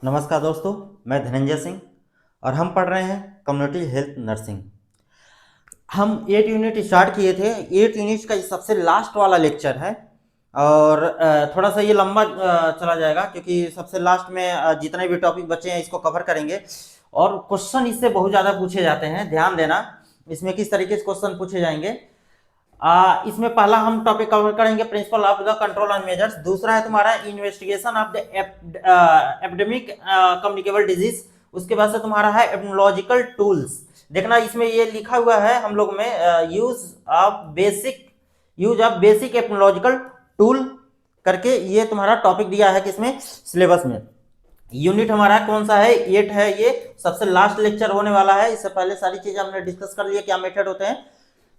नमस्कार दोस्तों, मैं धनंजय सिंह और हम पढ़ रहे हैं कम्युनिटी हेल्थ नर्सिंग। हम 8 यूनिट स्टार्ट किए थे। 8 यूनिट का ये सबसे लास्ट वाला लेक्चर है और थोड़ा सा ये लंबा चला जाएगा क्योंकि सबसे लास्ट में जितने भी टॉपिक बचे हैं इसको कवर करेंगे और क्वेश्चन इससे बहुत ज़्यादा पूछे जाते हैं। ध्यान देना इसमें किस तरीके से क्वेश्चन पूछे जाएंगे। इसमें पहला हम टॉपिक कवर करेंगे principle of the control and measures. दूसरा है तुम्हारा investigation of the epidemic communicable disease. उसके बाद से तुम्हारा है एपिडेमियोलॉजिकल टूल्स। देखना इसमें ये लिखा हुआ है हम लोग में use of basic epidemiological tool करके ये तुम्हारा टॉपिक दिया है किसमें, सिलेबस में। यूनिट हमारा कौन सा है, 8 है। ये सबसे लास्ट लेक्चर होने वाला है। इससे पहले सारी चीजें हमने डिस्कस कर लिया, क्या मेथड होते हैं,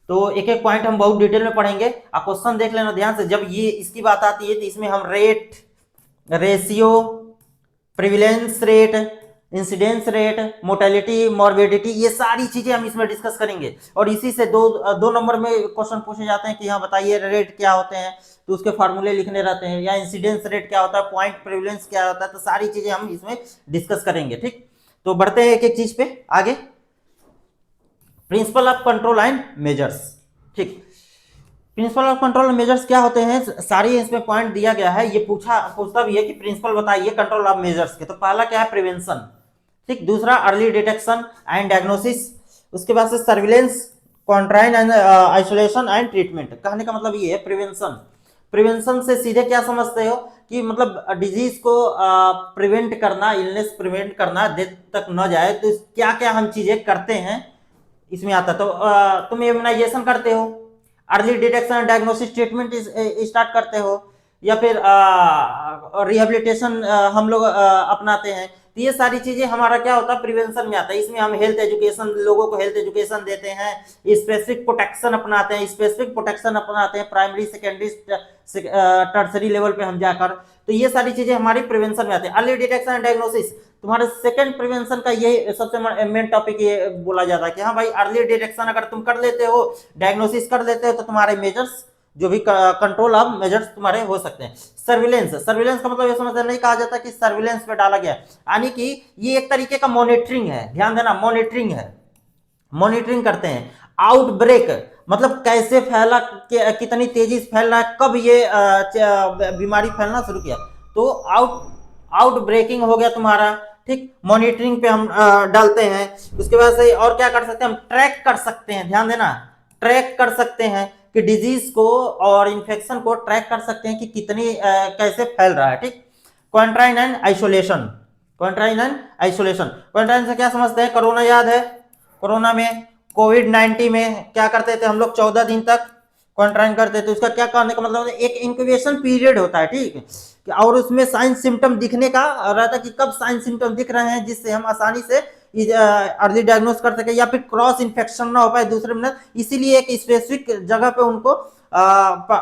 तो एक एक पॉइंट हम बहुत डिटेल में पढ़ेंगे। आप क्वेश्चन देख लेना ध्यान से। जब ये इसकी बात आती है तो इसमें हम rate, ratio, prevalence rate, incidence rate, mortality, morbidity, ये सारी चीजें हम इसमें डिस्कस करेंगे। और इसी से दो नंबर में क्वेश्चन पूछे जाते हैं कि हाँ बताइए रेट क्या होते हैं, तो उसके फार्मूले लिखने रहते हैं, या इंसिडेंस रेट क्या होता है, पॉइंट प्रिविलेंस क्या होता है। तो सारी चीजें हम इसमें डिस्कस करेंगे। ठीक, तो बढ़ते हैं एक एक चीज पे आगे। Principle of control and measures. ठीक, principle of control and measures क्या होते हैं, सारी इसमें पॉइंट दिया गया है। ये पूछता भी है कि प्रिंसिपल बताइए कंट्रोल ऑफ मेजर्स के। तो पहला क्या है, प्रिवेंशन। ठीक, दूसरा अर्ली डिटेक्शन एंड डायग्नोसिस। उसके बाद से surveillance, quarantine and isolation and treatment. कहने का मतलब ये है प्रिवेंशन। प्रिवेंशन से सीधे क्या समझते हो कि मतलब डिजीज को प्रिवेंट करना, इलनेस प्रिवेंट करना, डेथ तक न जाए, तो क्या क्या हम चीजें करते हैं इसमें आता। तो तुम इम्यूनाइजेशन करते हो, early detection and diagnosis treatment start करते हो, या फिर रिहेबिलिटेशन हम लोग अपनाते हैं। तो ये सारी चीजें हमारा क्या होता है, प्रिवेंशन में आता है। इसमें हम हेल्थ एजुकेशन, लोगों को हेल्थ एजुकेशन देते हैं, स्पेसिफिक प्रोटेक्शन अपनाते हैं। स्पेसिफिक प्रोटेक्शन अपनाते हैं प्राइमरी, सेकेंडरी, टर्सरी लेवल पे हम जाकर। तो ये सारी चीजें हमारी प्रिवेंशन में आती है। अर्ली डिटेक्शन एंड डायग्नोसिस तुम्हारे सेकंड प्रिवेंशन का ये सबसे मेन टॉपिक ये बोला जाता है कि हाँ भाई अर्ली डिटेक्शन अगर तुम कर लेते हो, डायग्नोसिस कर लेते हो, तो तुम्हारे मेजर्स जो भी कंट्रोल ऑफ मेजर्स तुम्हारे हो सकते हैं। सर्विलेंस, सर्विलेंस का मतलब ये समझते नहीं कहा जाता कि सर्विलेंस पे डाला गया, यानी कि ये एक तरीके का मॉनिटरिंग है। ध्यान देना, मॉनिटरिंग है, मॉनिटरिंग करते हैं। आउटब्रेक मतलब कैसे फैला, कितनी तेजी से फैल रहा है, कब ये बीमारी फैलना शुरू किया। तो आउटब्रेकिंग हो गया तुम्हारा। ठीक, मॉनिटरिंग पे हम डालते हैं। उसके बाद से और क्या कर सकते हैं, हम ट्रैक कर सकते हैं। ध्यान देना, ट्रैक कर सकते हैं कि डिजीज को और इन्फेक्शन को ट्रैक कर सकते हैं कि कितनी कैसे फैल रहा है। ठीक, quarantine and isolation. Quarantine and isolation, quarantine से क्या समझते हैं, कोरोना याद है, कोरोना में, कोविड-19 में क्या करते थे हम लोग, 14 दिन तक क्वारंटाइन करते थे। उसका क्या करने का मतलब है, एक इंक्यूबेशन पीरियड होता है। ठीक, और उसमें साइन सिम्टम दिखने का रहता है कि कब साइन सिम्टम दिख रहे हैं, जिससे हम आसानी से अर्ली डायग्नोस कर सके, या फिर क्रॉस इन्फेक्शन ना हो पाए दूसरे में। इसीलिए एक स्पेसिफिक जगह पे उनको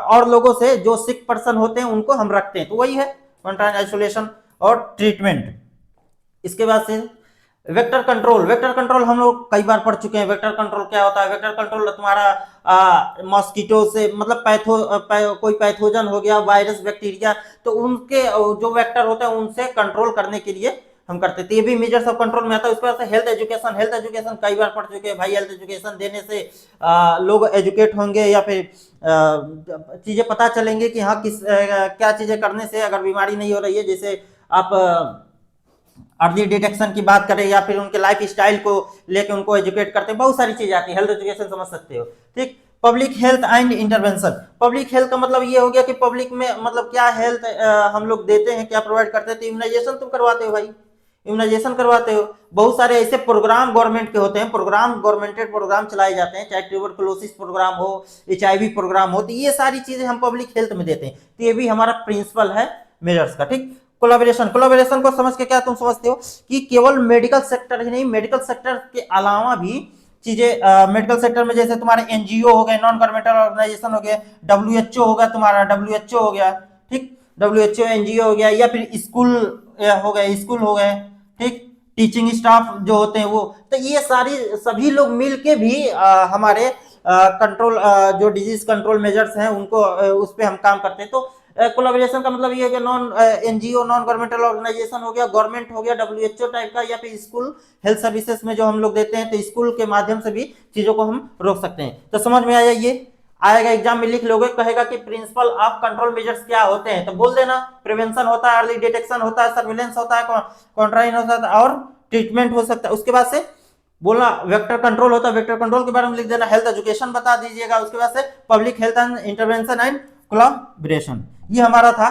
और लोगों से जो सिक पर्सन होते हैं उनको हम रखते हैं। तो वही है क्वारंटाइन, आइसोलेशन और ट्रीटमेंट। इसके बाद से वेक्टर कंट्रोल। वेक्टर कंट्रोल हम लोग कई बार पढ़ चुके हैं। वेक्टर कंट्रोल क्या होता है, वेक्टर कंट्रोल तुम्हारा मॉस्किटो से, मतलब कोई पैथोजन हो गया, वायरस, बैक्टीरिया, तो उनके जो वेक्टर होते हैं उनसे कंट्रोल करने के लिए हम करते थे। ये भी मेजर्स ऑफ कंट्रोल में आता है। उसके बाद हेल्थ एजुकेशन। हेल्थ एजुकेशन कई बार पढ़ चुके हैं भाई। हेल्थ एजुकेशन देने से लोग एजुकेट होंगे, या फिर चीजें पता चलेंगे कि हाँ क्या चीजें करने से अगर बीमारी नहीं हो रही है। जैसे आप अर्ली डिटेक्शन की बात करें, या फिर उनके लाइफ स्टाइल को लेकर उनको एजुकेट करते हैं, बहुत सारी चीजें आती है। हेल्थ एजुकेशन समझ सकते हो। ठीक, public health and intervention. Public health का मतलब ये हो गया कि पब्लिक में मतलब क्या हेल्थ हम लोग देते हैं, क्या प्रोवाइड करते हैं। तो इम्यूनाइजेशन तुम करवाते हो भाई, इम्यूनाइजेशन करवाते हो। बहुत सारे ऐसे प्रोग्राम गवर्नमेंट के होते हैं, प्रोग्राम गवर्नमेंटेड प्रोग्राम चलाए जाते हैं, चाहे ट्यूबरकुलोसिस प्रोग्राम हो, HIV प्रोग्राम हो। तो ये सारी चीजें हम पब्लिक हेल्थ में देते हैं। तो ये भी हमारा प्रिंसिपल है मेजर्स का। ठीक, कोलैबोरेशन। कोलैबोरेशन को समझ के क्या तुम समझते हो कि केवल मेडिकल सेक्टर ही नहीं, मेडिकल सेक्टर के अलावा भी चीजें मेडिकल सेक्टर में, जैसे तुम्हारे NGO हो गए, नॉन गवर्नमेंटल ऑर्गेनाइजेशन हो गए, WHO होगा तुम्हारा, WHO हो गया। ठीक, WHO NGO हो गया, या फिर स्कूल हो गए, स्कूल हो गए। ठीक, टीचिंग स्टाफ जो होते हैं वो। तो ये सारी सभी लोग मिलके भी हमारे कंट्रोल जो डिजीज कंट्रोल मेजर्स हैं उनको उस पर हम काम करते हैं। तो कोलैबोरेशन का मतलब ये है कि non NGO, non governmental organisation हो गया, गवर्नमेंट हो गया, डब्ल्यूएचओ टाइप का, या फिर स्कूल हेल्थ सर्विसेज में जो हम लोग देते हैं, तो स्कूल के माध्यम से भी चीजों को हम रोक सकते हैं। तो समझ में आया, ये आएगा एग्जाम में लिख लोगे, कहेगा कि प्रिंसिपल ऑफ कंट्रोल मेजर्स क्या होते हैं, तो बोल देना प्रिवेंशन होता है, अर्ली डिटेक्शन होता है, सर्विलेंस होता है, कॉन्ट्राइन होता है, और ट्रीटमेंट हो सकता है। उसके बाद से बोलना वेक्टर कंट्रोल होता है, वेक्टर कंट्रोल के बारे में लिख देना, हेल्थ एजुकेशन बता दीजिएगा, उसके बाद से public health and intervention and collaboration. ये हमारा था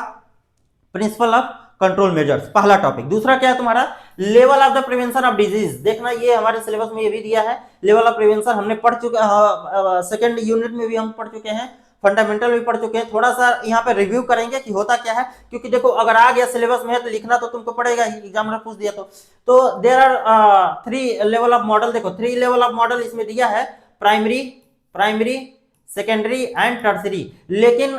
प्रिंसिपल ऑफ कंट्रोल मेजर्स, पहला टॉपिक। दूसरा क्या है तुम्हारा, level of the prevention of disease. देखना ये हमारे सिलेबस में ये भी दिया है, लेवल ऑफ प्रिवेंशन हमने पढ़ चुके, सेकंड यूनिट में भी हम पढ़ चुके हैं, फंडामेंटल भी पढ़ चुके हैं। थोड़ा सा यहाँ पे रिव्यू करेंगे कि होता क्या है, क्योंकि देखो अगर आ गया सिलेबस में है तो लिखना तो तुमको पड़ेगा ही, एग्जामिनर पूछ दिया तो there are 3 level of model. देखो 3 लेवल ऑफ मॉडल इसमें दिया है, प्राइमरी सेकेंडरी एंड टर्सरी, लेकिन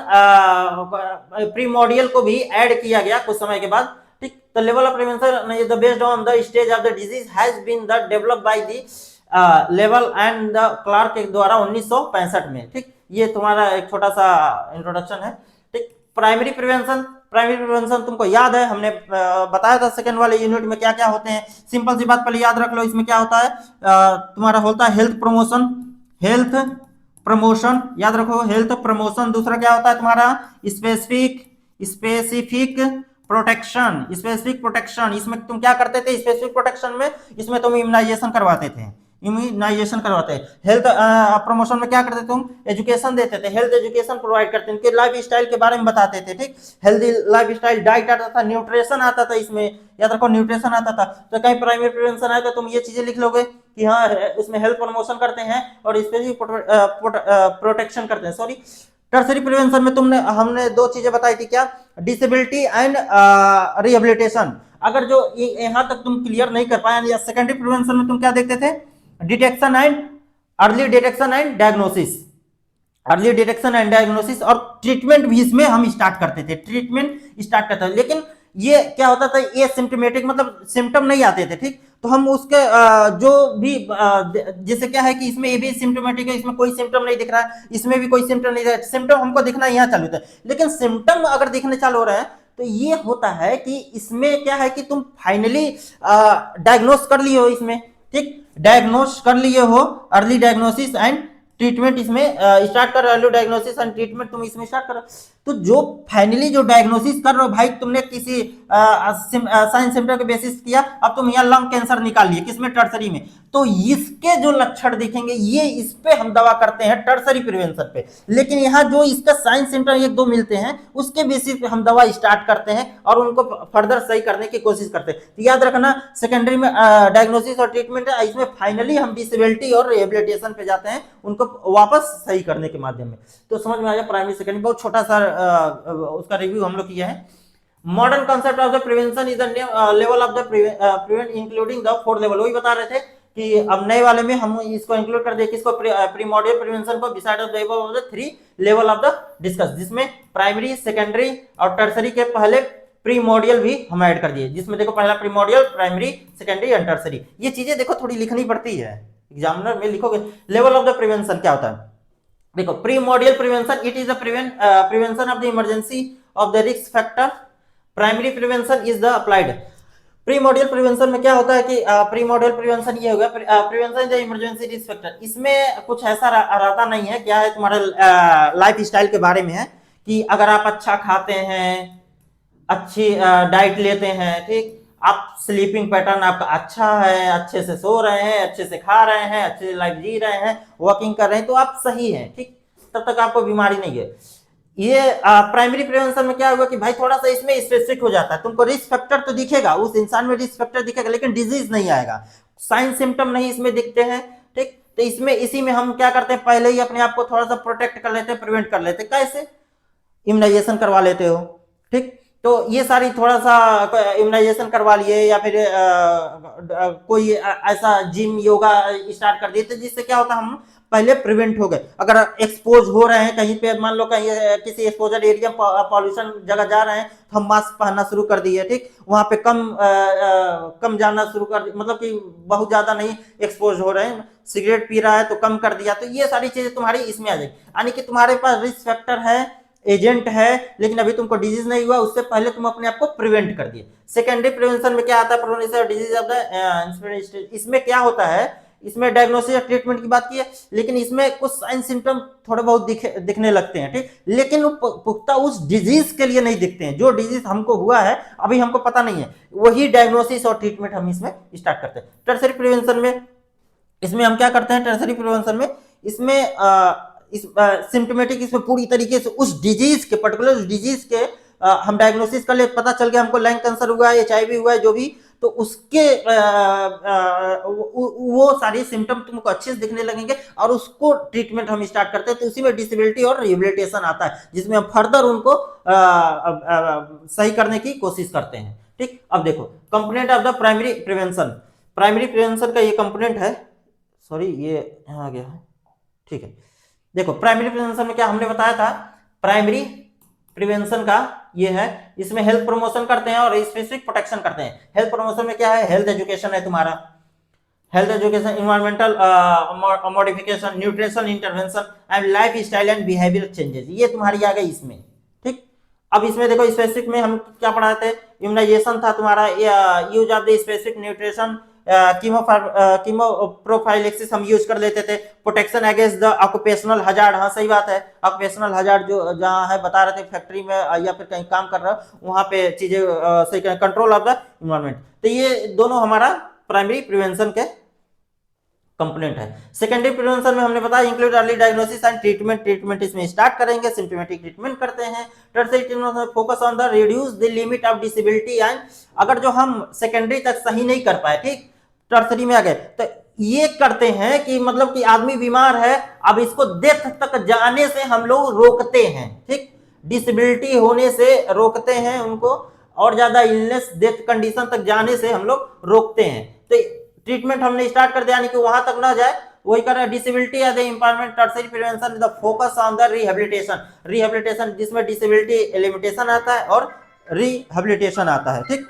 प्रीमोडियल को भी ऐड किया गया कुछ समय के बाद, ठीक। तो level of prevention is the based on the stage of the disease has been the developed by the Leavell and the Clark के द्वारा 1965 में, ठीक। ये तुम्हारा एक छोटा सा इंट्रोडक्शन है, ठीक। प्राइमरी प्रिवेंशन तुमको याद है, हमने बताया था सेकंड वाले यूनिट में क्या क्या होते हैं। सिंपल सी बात पहले याद रख लो, इसमें क्या होता है, तुम्हारा होता है हेल्थ प्रमोशन, याद रखो हेल्थ प्रमोशन। दूसरा क्या होता है तुम्हारा स्पेसिफिक प्रोटेक्शन। इसमें तुम क्या करते थे, स्पेसिफिक प्रोटेक्शन में इसमें तुम इम्यूनाइजेशन करवाते थे, हेल्थ प्रमोशन में क्या करते थे, तुम एजुकेशन देते थे, हेल्थ एजुकेशन प्रोवाइड करते थे, उनके लाइफ स्टाइल के बारे में बताते थे, ठीक। हेल्दी लाइफ स्टाइल, डाइट आता था, न्यूट्रिशन आता था, इसमें याद रखो न्यूट्रिशन आता था। तो कहीं प्राइमरी प्रिवेंशन आए तो तुम ये चीजें लिख लोगे कि हाँ इसमें हेल्थ प्रमोशन करते हैं और स्पेसिफिक प्रोटेक्शन करते हैं, सॉरी। टर्सरी प्रिवेंशन में हमने 2 चीजें बताई थी, क्या, डिसेबिलिटी एंड रिहेबिलिटेशन। अगर जो यहाँ तक तुम क्लियर नहीं कर पाए, या सेकेंडरी प्रिवेंशन में तुम क्या देखते थे, अर्ली डिटेक्शन एंड डायग्नोसिस, और ट्रीटमेंट भी इसमें हम स्टार्ट करते थे, लेकिन ये क्या होता था, ये सिम्टोमेटिक मतलब सिम्टम नहीं आते थे, ठीक। तो हम उसके जो भी जैसे क्या है कि इसमें ये भी सिम्टोमेटिक है, इसमें कोई सिम्टम नहीं दिख रहा है, इसमें भी कोई सिम्टम नहीं दिख रहा है, सिम्टम हमको दिखना यहाँ चालू होता है, लेकिन सिम्टम अगर दिखने चालू हो रहे हैं तो ये होता है कि इसमें क्या है कि तुम फाइनली डायग्नोस कर लिए हो इसमें, ठीक, डायग्नोस कर लिए हो, अर्ली डायग्नोसिस एंड ट्रीटमेंट इसमें स्टार्ट कर रहे हो, डायग्नोसिस एंड ट्रीटमेंट तुम इसमें स्टार्ट करो। तो जो फाइनली जो डायग्नोसिस कर रहे हो भाई, तुमने किसी साइन सिम्टम के बेसिस किया, अब तुम यहाँ लंग कैंसर निकाल लिए, किसमें, टर्सरी में, तो इसके जो लक्षण दिखेंगे ये इस पे हम दवा करते हैं टर्सरी प्रिवेंशन पे। लेकिन यहाँ जो इसका साइन सिम्टम 1-2 मिलते हैं उसके बेसिस पे हम दवा स्टार्ट करते हैं और उनको फर्दर सही करने की कोशिश करते हैं। तो याद रखना सेकेंडरी में डायग्नोसिस और ट्रीटमेंट है, इसमें फाइनली हम डिसेबिलिटी और रिहेबिलिटेशन पे जाते हैं, उनको वापस सही करने के माध्यम में। तो समझ में आ जाए, प्राइमरी सेकेंडरी बहुत छोटा सा उसका रिव्यू हम लोग किया है। Modern concept of the prevention is the level of the prevent including the 4 level. वही बता रहे थे कि अब नए वाले में हम इसको इंक्लूड कर दिए, किसको, प्रीमोडियल प्रिवेंशन को, beside of the 3 level of the discuss, जिसमें प्राइमरी, सेकेंडरी और टर्सरी के पहले प्रीमोडियल भी हम ऐड कर दिए, जिसमें देखो पहला primordial, primary, secondary and tertiary. ये चीजें देखो थोड़ी लिखनी पड़ती है, एग्जामिनर में लिखोगे। लेवल ऑफ द प्रिवेंशन क्या होता है, देखो primordial prevention, it is the prevention of the emergency of the risk factor. Primary prevention is the applied. Primordial prevention में क्या होता है कि प्रीमोडियल प्रिवेंशन ये हो गया, prevention the emergency risk factor. इसमें कुछ ऐसा रहता नहीं है, क्या है तुम्हारे लाइफ स्टाइल के बारे में है कि अगर आप अच्छा खाते हैं, अच्छी डाइट लेते हैं, ठीक, आप स्लीपिंग पैटर्न आपका अच्छा है, अच्छे से सो रहे हैं, अच्छे से खा रहे हैं, अच्छे से लाइफ जी रहे हैं, वॉकिंग कर रहे हैं, तो आप सही हैं, ठीक, तब तक आपको बीमारी नहीं है। ये प्राइमरी प्रिवेंशन में क्या होगा कि भाई थोड़ा सा इसमें स्पेसिफिक हो जाता है, तुमको रिस्क फैक्टर तो दिखेगा, उस इंसान में रिस्क फैक्टर दिखेगा, लेकिन डिजीज नहीं आएगा, साइन सिम्टम नहीं इसमें दिखते हैं, ठीक। तो इसमें इसी में हम क्या करते हैं, पहले ही अपने आप को थोड़ा सा प्रोटेक्ट कर लेते हैं, प्रिवेंट कर लेते हैं। कैसे, इम्यूनाइजेशन करवा लेते हो, ठीक। तो ये सारी थोड़ा सा इम्यूनाइजेशन करवा लिए, या फिर कोई ऐसा जिम योगा स्टार्ट कर दिए, तो जिससे क्या होता है हम पहले प्रिवेंट हो गए। अगर एक्सपोज हो रहे हैं कहीं पे, मान लो कहीं किसी एक्सपोजर एरिया, पॉल्यूशन जगह जा रहे हैं, तो हम मास्क पहनना शुरू कर दिए, ठीक, वहां पे कम जाना शुरू कर, मतलब कि बहुत ज्यादा नहीं एक्सपोज हो रहे हैं, सिगरेट पी रहा है तो कम कर दिया। तो ये सारी चीजें तुम्हारी इसमें आ जाएगी, यानी कि तुम्हारे पास रिस्क फैक्टर है एजेंट है लेकिन अभी तुमको डिजीज नहीं हुआ, उससे पहले तुम अपने आप को प्रिवेंट कर दिए। सेकेंडरी प्रिवेंशन में क्या आता है, prevention of disease of the, इसमें क्या होता है, इसमें डायग्नोसिस और ट्रीटमेंट की बात की है, लेकिन इसमें कुछ साइन सिम्टम थोड़े बहुत दिखने लगते हैं, ठीक, लेकिन वो पुख्ता उस डिजीज के लिए नहीं दिखते हैं। जो डिजीज हमको हुआ है अभी हमको पता नहीं है, वही डायग्नोसिस और ट्रीटमेंट हम इसमें स्टार्ट करते हैं। टर्सरी प्रिवेंशन में इसमें हम क्या करते हैं, टर्सरी प्रिवेंशन में इसमें इस सिम्टोमेटिक, इसमें पूरी तरीके से उस डिजीज के, पर्टिकुलर डिजीज के हम डायग्नोसिस कर ले, पता चल गया हमको लंग कैंसर हुआ है, HIV हुआ है, जो भी, तो उसके वो सारी सिम्टम तुमको अच्छे से दिखने लगेंगे और उसको ट्रीटमेंट हम स्टार्ट करते हैं। तो उसी में डिसेबिलिटी और रिहेबिलिटेशन आता है, जिसमें हम फर्दर उनको सही करने की कोशिश करते हैं, ठीक। अब देखो component of the primary prevention, primary prevention का ये कंपोनेंट है, सॉरी ये यहाँ आ गया है, ठीक है। देखो प्राइमरी प्रिवेंशन में क्या हमने बताया था, प्राइमरी प्रिवेंशन का ये है, इसमें हेल्थ प्रमोशन करते हैं और स्पेसिफिक प्रोटेक्शन करते हैं। हेल्थ प्रमोशन में क्या है, हेल्थ एजुकेशन है तुम्हारा, health education, environmental modification, nutrition intervention and life style and behaviour changes, ये तुम्हारी आ गई इसमें, ठीक। अब इसमें देखो स्पेसिफिक में हम क्या पढ़ाते हैं, इम्यूनाइजेशन था तुम्हारा, use of the specific nutrition, chemo prophylaxis हम यूज कर लेते थे, protection against the occupational hazard, हाँ सही बात है, ऑक्यूपेशनल हजार्ड जो जहाँ है बता रहे थे, फैक्ट्री में या फिर कहीं काम कर रहा हो वहां पे चीजें सही करें, कंट्रोल ऑफ द इन्वायरमेंट। तो ये दोनों हमारा प्राइमरी प्रिवेंशन के कंपोनेंट है। सेकेंडरी प्रिवेंशन में हमने बताया include early diagnosis and treatment, treatment इसमें स्टार्ट करेंगे, सिम्टोमेटिक ट्रीटमेंट करते हैं। टर्सरी ट्रीटमेंट में focus on the reduce the limit of disability and, अगर जो हम सेकेंडरी तक सही नहीं कर पाए, ठीक, टर्सरी में आ गए, तो ये करते हैं कि मतलब कि आदमी बीमार है, अब इसको डेथ तक जाने से हम लोग रोकते हैं, ठीक, डिसेबिलिटी होने से रोकते हैं उनको, और ज्यादा इलनेस डेथ कंडीशन तक जाने से हम लोग रोकते हैं। तो ट्रीटमेंट हमने स्टार्ट कर दिया, यानी कि वहां तक ना जाए, वही कर रहा है। Disability as a important tertiary prevention the focus on the rehabilitation, rehabilitation जिसमें डिसेबिलिटी लिमिटेशन आता है और रिहेबिलिटेशन आता है, ठीक।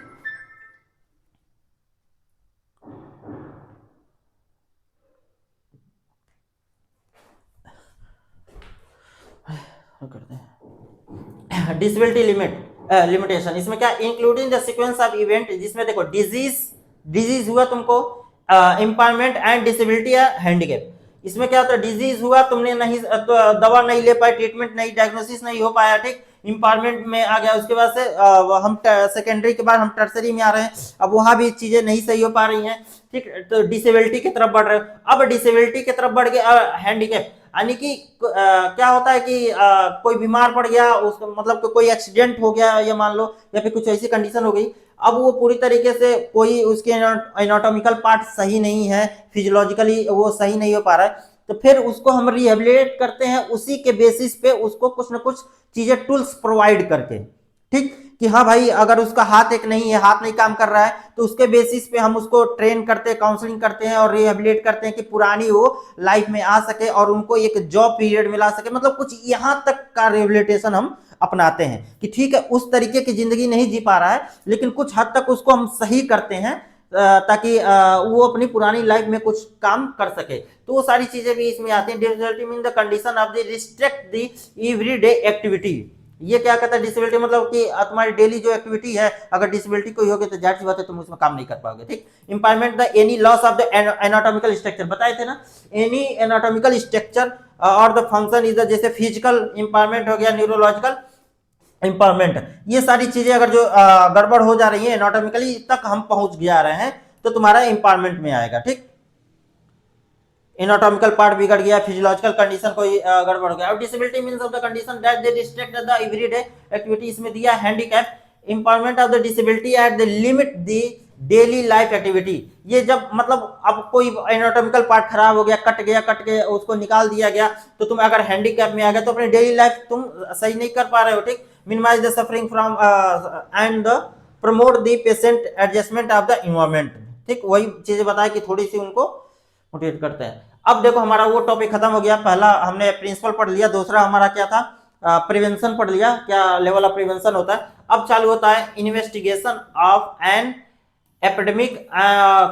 करते हैं डिसेबिलिटी लिमिटेशन, इसमें क्या, including the sequence of event, जिसमें देखो डिजीज हुआ तुमको, इम्पायरमेंट एंड डिसेबिलिटी या हैंडीकैप। इसमें क्या होता है, डिजीज हुआ, तुमने नहीं तो दवा नहीं ले पाए, ट्रीटमेंट नहीं, डायग्नोसिस नहीं हो पाया, ठीक, इम्पायरमेंट में आ गया, उसके बाद से हम सेकेंडरी के बाद हम टर्सरी में आ रहे हैं, अब वहां भी चीजें नहीं सही हो पा रही हैं, ठीक, तो डिसेबिलिटी की तरफ बढ़ रहे हो। अब डिसेबिलिटी की तरफ बढ़ गया हैंडीकैप, यानी कि क्या होता है कि कोई बीमार पड़ गया, उसको मतलब कोई एक्सीडेंट हो गया या मान लो, या फिर कुछ ऐसी कंडीशन हो गई, अब वो पूरी तरीके से कोई उसके एनाटॉमिकल पार्ट सही नहीं है, फिजियोलॉजिकली वो सही नहीं हो पा रहा है, तो फिर उसको हम रिहेबिलिटेट करते हैं, उसी के बेसिस पे उसको कुछ ना कुछ चीजें, टूल्स प्रोवाइड करके, ठीक, कि हाँ भाई अगर उसका हाथ एक नहीं है, हाथ नहीं काम कर रहा है, तो उसके बेसिस पे हम उसको ट्रेन करते हैं, काउंसलिंग करते हैं और रिहेबिलिटेट करते हैं कि पुरानी वो लाइफ में आ सके और उनको एक जॉब पीरियड मिला सके, मतलब कुछ यहाँ तक का रिहेबिलिटेशन हम अपनाते हैं कि ठीक है उस तरीके की जिंदगी नहीं जी पा रहा है, लेकिन कुछ हद तक उसको हम सही करते हैं ताकि वो अपनी पुरानी लाइफ में कुछ काम कर सके। तो वो सारी चीजें भी इसमें आती हैं। Disability mean the condition of the restrict the everyday activity, ये क्या कहता है डिसेबिलिटी, मतलब कि तुम्हारी डेली जो एक्टिविटी है, अगर डिसेबिलिटी कोई होगी तो जाहिर सी बात है तुम उसमें काम नहीं कर पाओगे, ठीक। Important the any loss of the anatomical structure, बताए थे ना, एनी एनाटॉमिकल स्ट्रक्चर और द फंक्शन इज द, जैसे फिजिकल इंपॉर्टेंट हो गया, न्यूरोलॉजिकल इंपॉर्टेंट, ये सारी चीजें अगर जो गड़बड़ हो जा रही है एनाटॉमिकली तक हम पहुंच जा रहे हैं, तो तुम्हारा इंपॉर्टेंट में आएगा, ठीक। एनाटॉमिकल पार्ट बिगड़ गया, फिजियोलॉजिकल कंडीशन कोई गड़बड़ हो गया। अब disability means of the condition that they restrict the everyday activity, इसमें दिया handicap, important of the disability at the limit the daily life activity, ये जब मतलब अब कोई एनाटॉमिकल पार्ट खराब हो गया, कट के उसको निकाल दिया गया, तो तुम अगर हैंडीकैप में आ गए तो अपनी डेली लाइफ तुम सही नहीं कर पा रहे हो, ठीक। Minimise the suffering from and the promote the patient adjustment of the environment, ठीक, वही चीजें बताया कि थोड़ी सी उनको मोटिवेट करते हैं। अब देखो हमारा वो टॉपिक खत्म हो गया, पहला हमने प्रिंसिपल पढ़ लिया, दूसरा हमारा क्या था, प्रिवेंशन पढ़ लिया, क्या लेवल ऑफ प्रिवेंशन होता है। अब चालू होता है investigation of an epidemic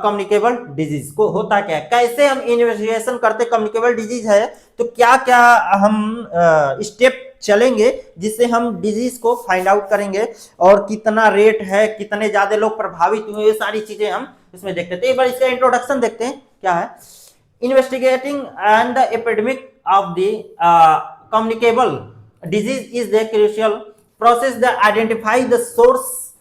communicable disease को होता क्या है, कैसे हम इन्वेस्टिगेशन करते कम्युनिकेबल डिजीज है, तो क्या क्या हम स्टेप चलेंगे जिससे हम डिजीज को फाइंड आउट करेंगे और कितना रेट है, कितने ज्यादा लोग प्रभावित हुए, ये सारी चीजें हम इसमें देखते हैं। तो एक बार इसका इंट्रोडक्शन देखते हैं क्या है। Investigating and the epidemic of the communicable disease is the crucial process that identify the source,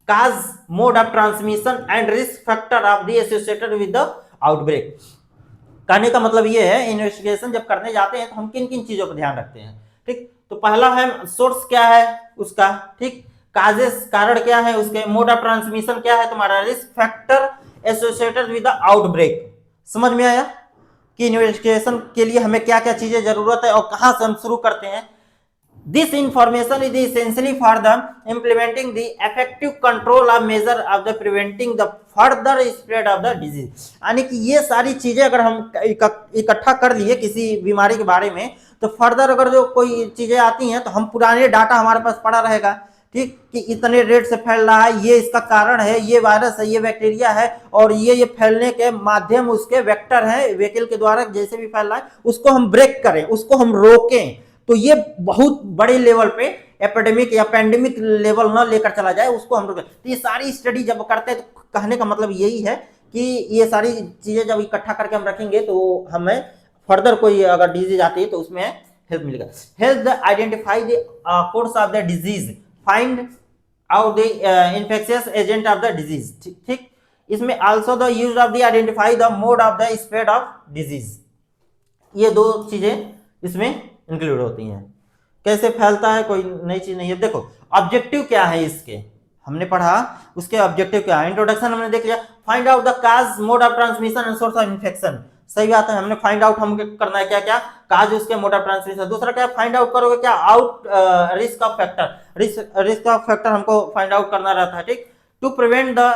cause, mode of transmission and risk factor of the associated with the outbreak। कहने का मतलब ये है, इन्वेस्टिगेशन जब करने जाते हैं तो हम किन किन चीजों पर ध्यान रखते हैं। ठीक, तो पहला है सोर्स क्या है उसका, ठीक, काजेस कारण क्या है उसके, मोड ऑफ ट्रांसमिशन क्या है तुम्हारा, risk factor associated with the outbreak. समझ में आया कि इन्वेस्टिगेशन के लिए हमें क्या क्या चीजें जरूरत है और कहां से हम शुरू करते हैं। This information is essentially for the implementing the effective control of measure of the preventing the further spread of the disease। यानी कि ये सारी चीजें अगर हम इकट्ठा कर लिए किसी बीमारी के बारे में, तो फर्दर अगर जो कोई चीजें आती हैं तो हम पुराने डाटा हमारे पास पड़ा रहेगा, ठीक, कि इतने रेट से फैल रहा है, ये इसका कारण है, ये वायरस है, ये बैक्टीरिया है, और ये फैलने के माध्यम उसके वेक्टर है, व्हीकल के द्वारा जैसे भी फैल रहा है उसको हम ब्रेक करें, उसको हम रोकें। तो ये बहुत बड़े लेवल पे एपिडेमिक या पैंडेमिक लेवल ना लेकर चला जाए, उसको हम रोकें। तो ये सारी स्टडी जब करते हैं तो कहने का मतलब यही है कि ये सारी चीजें जब इकट्ठा करके हम रखेंगे तो हमें फर्दर कोई अगर डिजीज आती है तो उसमें हेल्प मिलेगा। Help identify the course of the disease, find out the infectious agent of the disease. ठीक, इसमें also the use of the identify the mode of the spread of disease. ये दो चीजें इसमें इंक्लूड होती हैं। कैसे फैलता है, कोई नई चीज नहीं है। देखो ऑब्जेक्टिव क्या है इसके, हमने पढ़ा उसके ऑब्जेक्टिव क्या है। इंट्रोडक्शन हमने देख लिया, find out the cause, mode of transmission and source of infection. सही बात है, हमने फाइंड आउट हम करना है क्या क्या, काज उसके, मोड ऑफ ट्रांसमिशन। दूसरा क्या, फाइंड आउट करोगे क्या, out risk of factor, risk of factor हमको फाइंड आउट करना रहता है। ठीक, to prevent the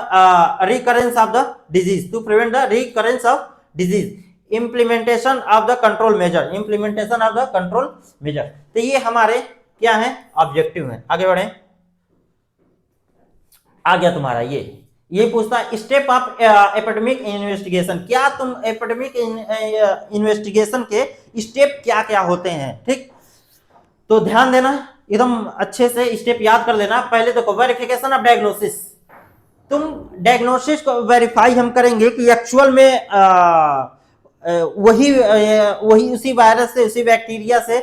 recurrence of the disease, to prevent the recurrence of disease. Implementation of the control measure, implementation of the control measure. तो ये हमारे क्या है, ऑब्जेक्टिव है। आगे बढ़े, आ गया तुम्हारा ये पूछता है स्टेप ऑफ एपिडेमिक इन्वेस्टिगेशन। क्या तुम एपिडेमिक इन्वेस्टिगेशन के स्टेप क्या क्या होते हैं। ठीक, तो ध्यान देना, एकदम अच्छे से स्टेप याद कर लेना। पहले देखो वेरिफिकेशन ऑफ डायग्नोसिस, तुम डायग्नोसिस को वेरीफाई हम करेंगे कि एक्चुअल में वही उसी वायरस से, उसी बैक्टीरिया से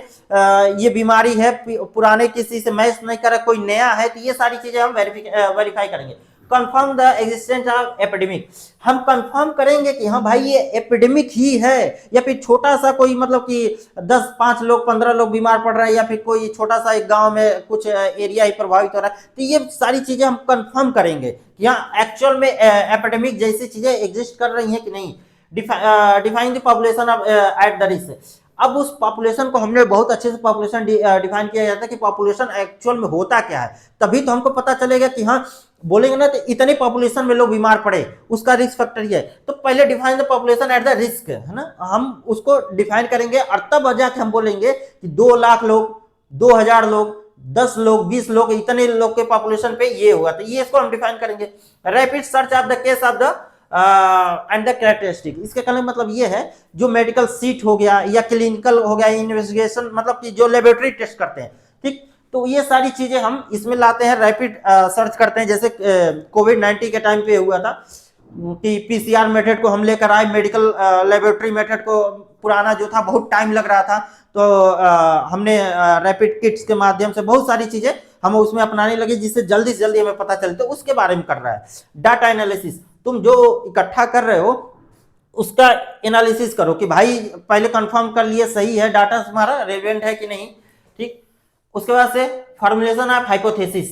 ये बीमारी है, पुराने किसी से मैच नहीं कर, कोई नया है। तो ये सारी चीजें हम वेरीफाई करेंगे। Confirm the existence of epidemic, हम कंफर्म करेंगे कि हाँ भाई ये एपिडेमिक ही है, या फिर छोटा सा कोई मतलब कि 5 लोग 15 लोग बीमार पड़ रहा है, या फिर कोई छोटा सा एक गांव में कुछ एरिया ही प्रभावित हो रहा है। तो ये सारी चीजें हम कंफर्म करेंगे कि हाँ एक्चुअल में एपिडेमिक जैसी चीजें एग्जिस्ट कर रही हैं कि नहीं। Define the population of eight the risk, अब उस पॉपुलेशन को हमने बहुत अच्छे से पॉपुलेशन डिफाइन किया जाता है कि पॉपुलेशन एक्चुअल में होता क्या है, तभी तो हमको पता चलेगा कि हाँ बोलेंगे ना तो इतने पॉपुलेशन में लोग बीमार पड़े, उसका रिस्क फैक्टर ही है। तो पहले define the population at the risk, है ना, हम उसको डिफाइन करेंगे और तब जाके हम बोलेंगे कि 2 लाख लोग, 2000 लोग, 10 लोग, 20 लोग, इतने लोग के पॉपुलेशन पे ये हुआ, तो ये इसको हम डिफाइन करेंगे। Rapid search of the case of the end the characteristic, इसके कहने का मतलब ये है जो मेडिकल सीट हो गया या क्लिनिकल हो गया, इन्वेस्टिगेशन मतलब कि जो लेबोरेटरी टेस्ट करते हैं। ठीक, तो ये सारी चीजें हम इसमें लाते हैं, रैपिड सर्च करते हैं। जैसे कोविड-19 के टाइम पे हुआ था कि पीसीआर मेथड को हम लेकर आए, मेडिकल लेबोरेटरी मेथड को पुराना जो था बहुत टाइम लग रहा था, तो हमने रैपिड किट्स के माध्यम से बहुत सारी चीजें हम उसमें अपनाने लगे जिससे जल्दी से जल्दी हमें पता चले। तो उसके बारे में कर रहा है। डाटा एनालिसिस, तुम जो इकट्ठा कर रहे हो उसका एनालिसिस करो कि भाई पहले कंफर्म कर लिए सही है, डाटा तुम्हारा रेलेवेंट है कि नहीं। ठीक, उसके बाद से formulation of hypothesis,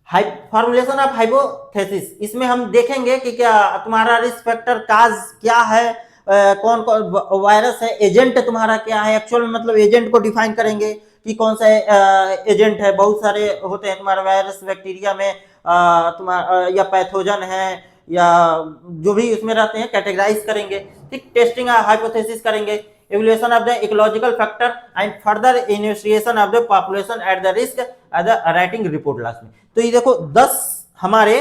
formulation of hypothesis, इसमें हम देखेंगे कि क्या तुम्हारा रिस्क फैक्टर काज क्या है, कौन कौन वायरस है, एजेंट तुम्हारा क्या है। एक्चुअल में मतलब एजेंट को डिफाइन करेंगे कि कौन सा एजेंट है। बहुत सारे होते हैं तुम्हारे वायरस बैक्टीरिया में, तुम्हारा या पैथोजन है या जो भी उसमें रहते हैं, कैटेगराइज करेंगे। ठीक, टेस्टिंग हाइपोथेसिस करेंगे, evaluation of the ecological factor and further investigation of the population at the risk at the writing report last में। तो ये देखो 10 हमारे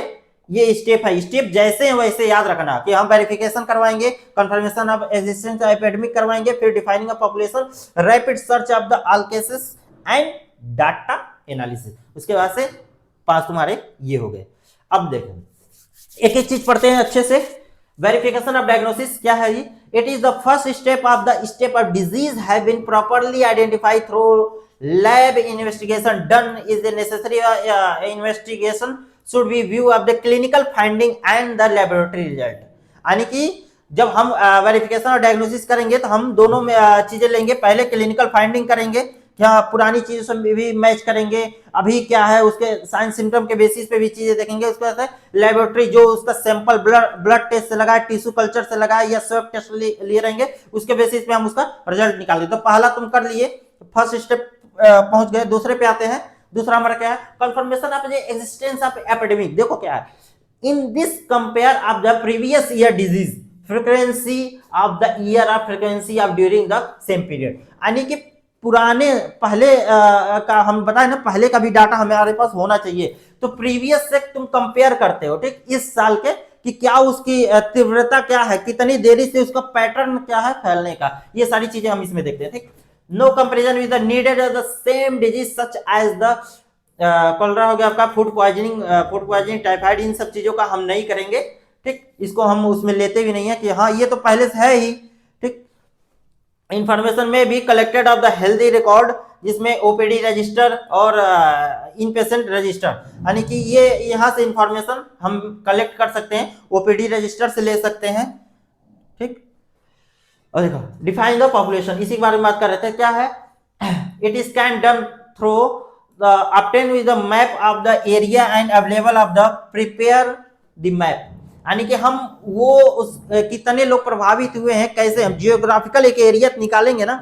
ये स्टेप है, स्टेप जैसे हैं वैसे याद रखना कि हम वेरिफिकेशन करवाएंगे, कंफर्मेशन ऑफ एग्जिस्टेंस एपिडेमिक करवाएंगे, फिर defining of population, rapid search of the all cases and data analysis. उसके बाद से 5 तुम्हारे ये हो गए। अब देखो एक एक चीज पढ़ते हैं अच्छे से। वेरिफिकेशन ऑफ डायग्नोसिस क्या है ये? It is the first step of disease have been properly identified through lab investigation done is the necessary investigation should be view of the clinical finding and the laboratory result. यानी कि जब हम verification और diagnosis करेंगे तो हम दोनों में चीजें लेंगे। पहले क्लिनिकल फाइंडिंग करेंगे, क्या पुरानी चीजों से भी मैच करेंगे, अभी क्या है उसके साइन सिम्टम के बेसिस पे भी चीजें देखेंगे। उसके बाद लेबोरेटरी जो उसका सैंपल ब्लड टेस्ट से लगा, टिश्यू कल्चर से लगा या स्वैब टेस्ट लिए रहेंगे, उसके बेसिस पे हम उसका रिजल्ट निकालेंगे। तो पहला तुम कर लिए, फर्स्ट स्टेप पहुंच गए। दूसरे पे आते हैं। दूसरा हमारा क्या है? Confirmation of the existence of epidemic. देखो क्या है, in this compare of the previous year disease frequency of the year of frequency of during the same period. यानी कि पुराने पहले का हम बताए ना, पहले का भी डाटा हमारे पास होना चाहिए। तो प्रीवियस से तुम कंपेयर करते हो, ठीक, इस साल के कि क्या उसकी तीव्रता क्या है, कितनी देरी से उसका पैटर्न क्या है फैलने का, ये सारी चीजें हम इसमें देखते हैं। ठीक, no comparison with the needed the same disease such as the cholera हो गया आपका, फूड पॉइजनिंग, टाइफाइड, इन सब चीजों का हम नहीं करेंगे। ठीक, इसको हम उसमें लेते भी नहीं है कि हाँ ये तो पहले से है ही। ठीक, इंफॉर्मेशन में भी collected of the healthy record, जिसमें ओपीडी रजिस्टर और इन पेशेंट रजिस्टर, यानी कि ये यहाँ से इंफॉर्मेशन हम कलेक्ट कर सकते हैं, ओपीडी रजिस्टर से ले सकते हैं। ठीक, और देखो डिफाइन द पॉपुलेशन, इसी के बारे में बात कर रहे थे। क्या है? It is can done through the obtain with the map of the area and available of the prepare the map. यानी कि हम वो उस कितने लोग प्रभावित हुए हैं, कैसे हम जियोग्राफिकल एक एरिया निकालेंगे ना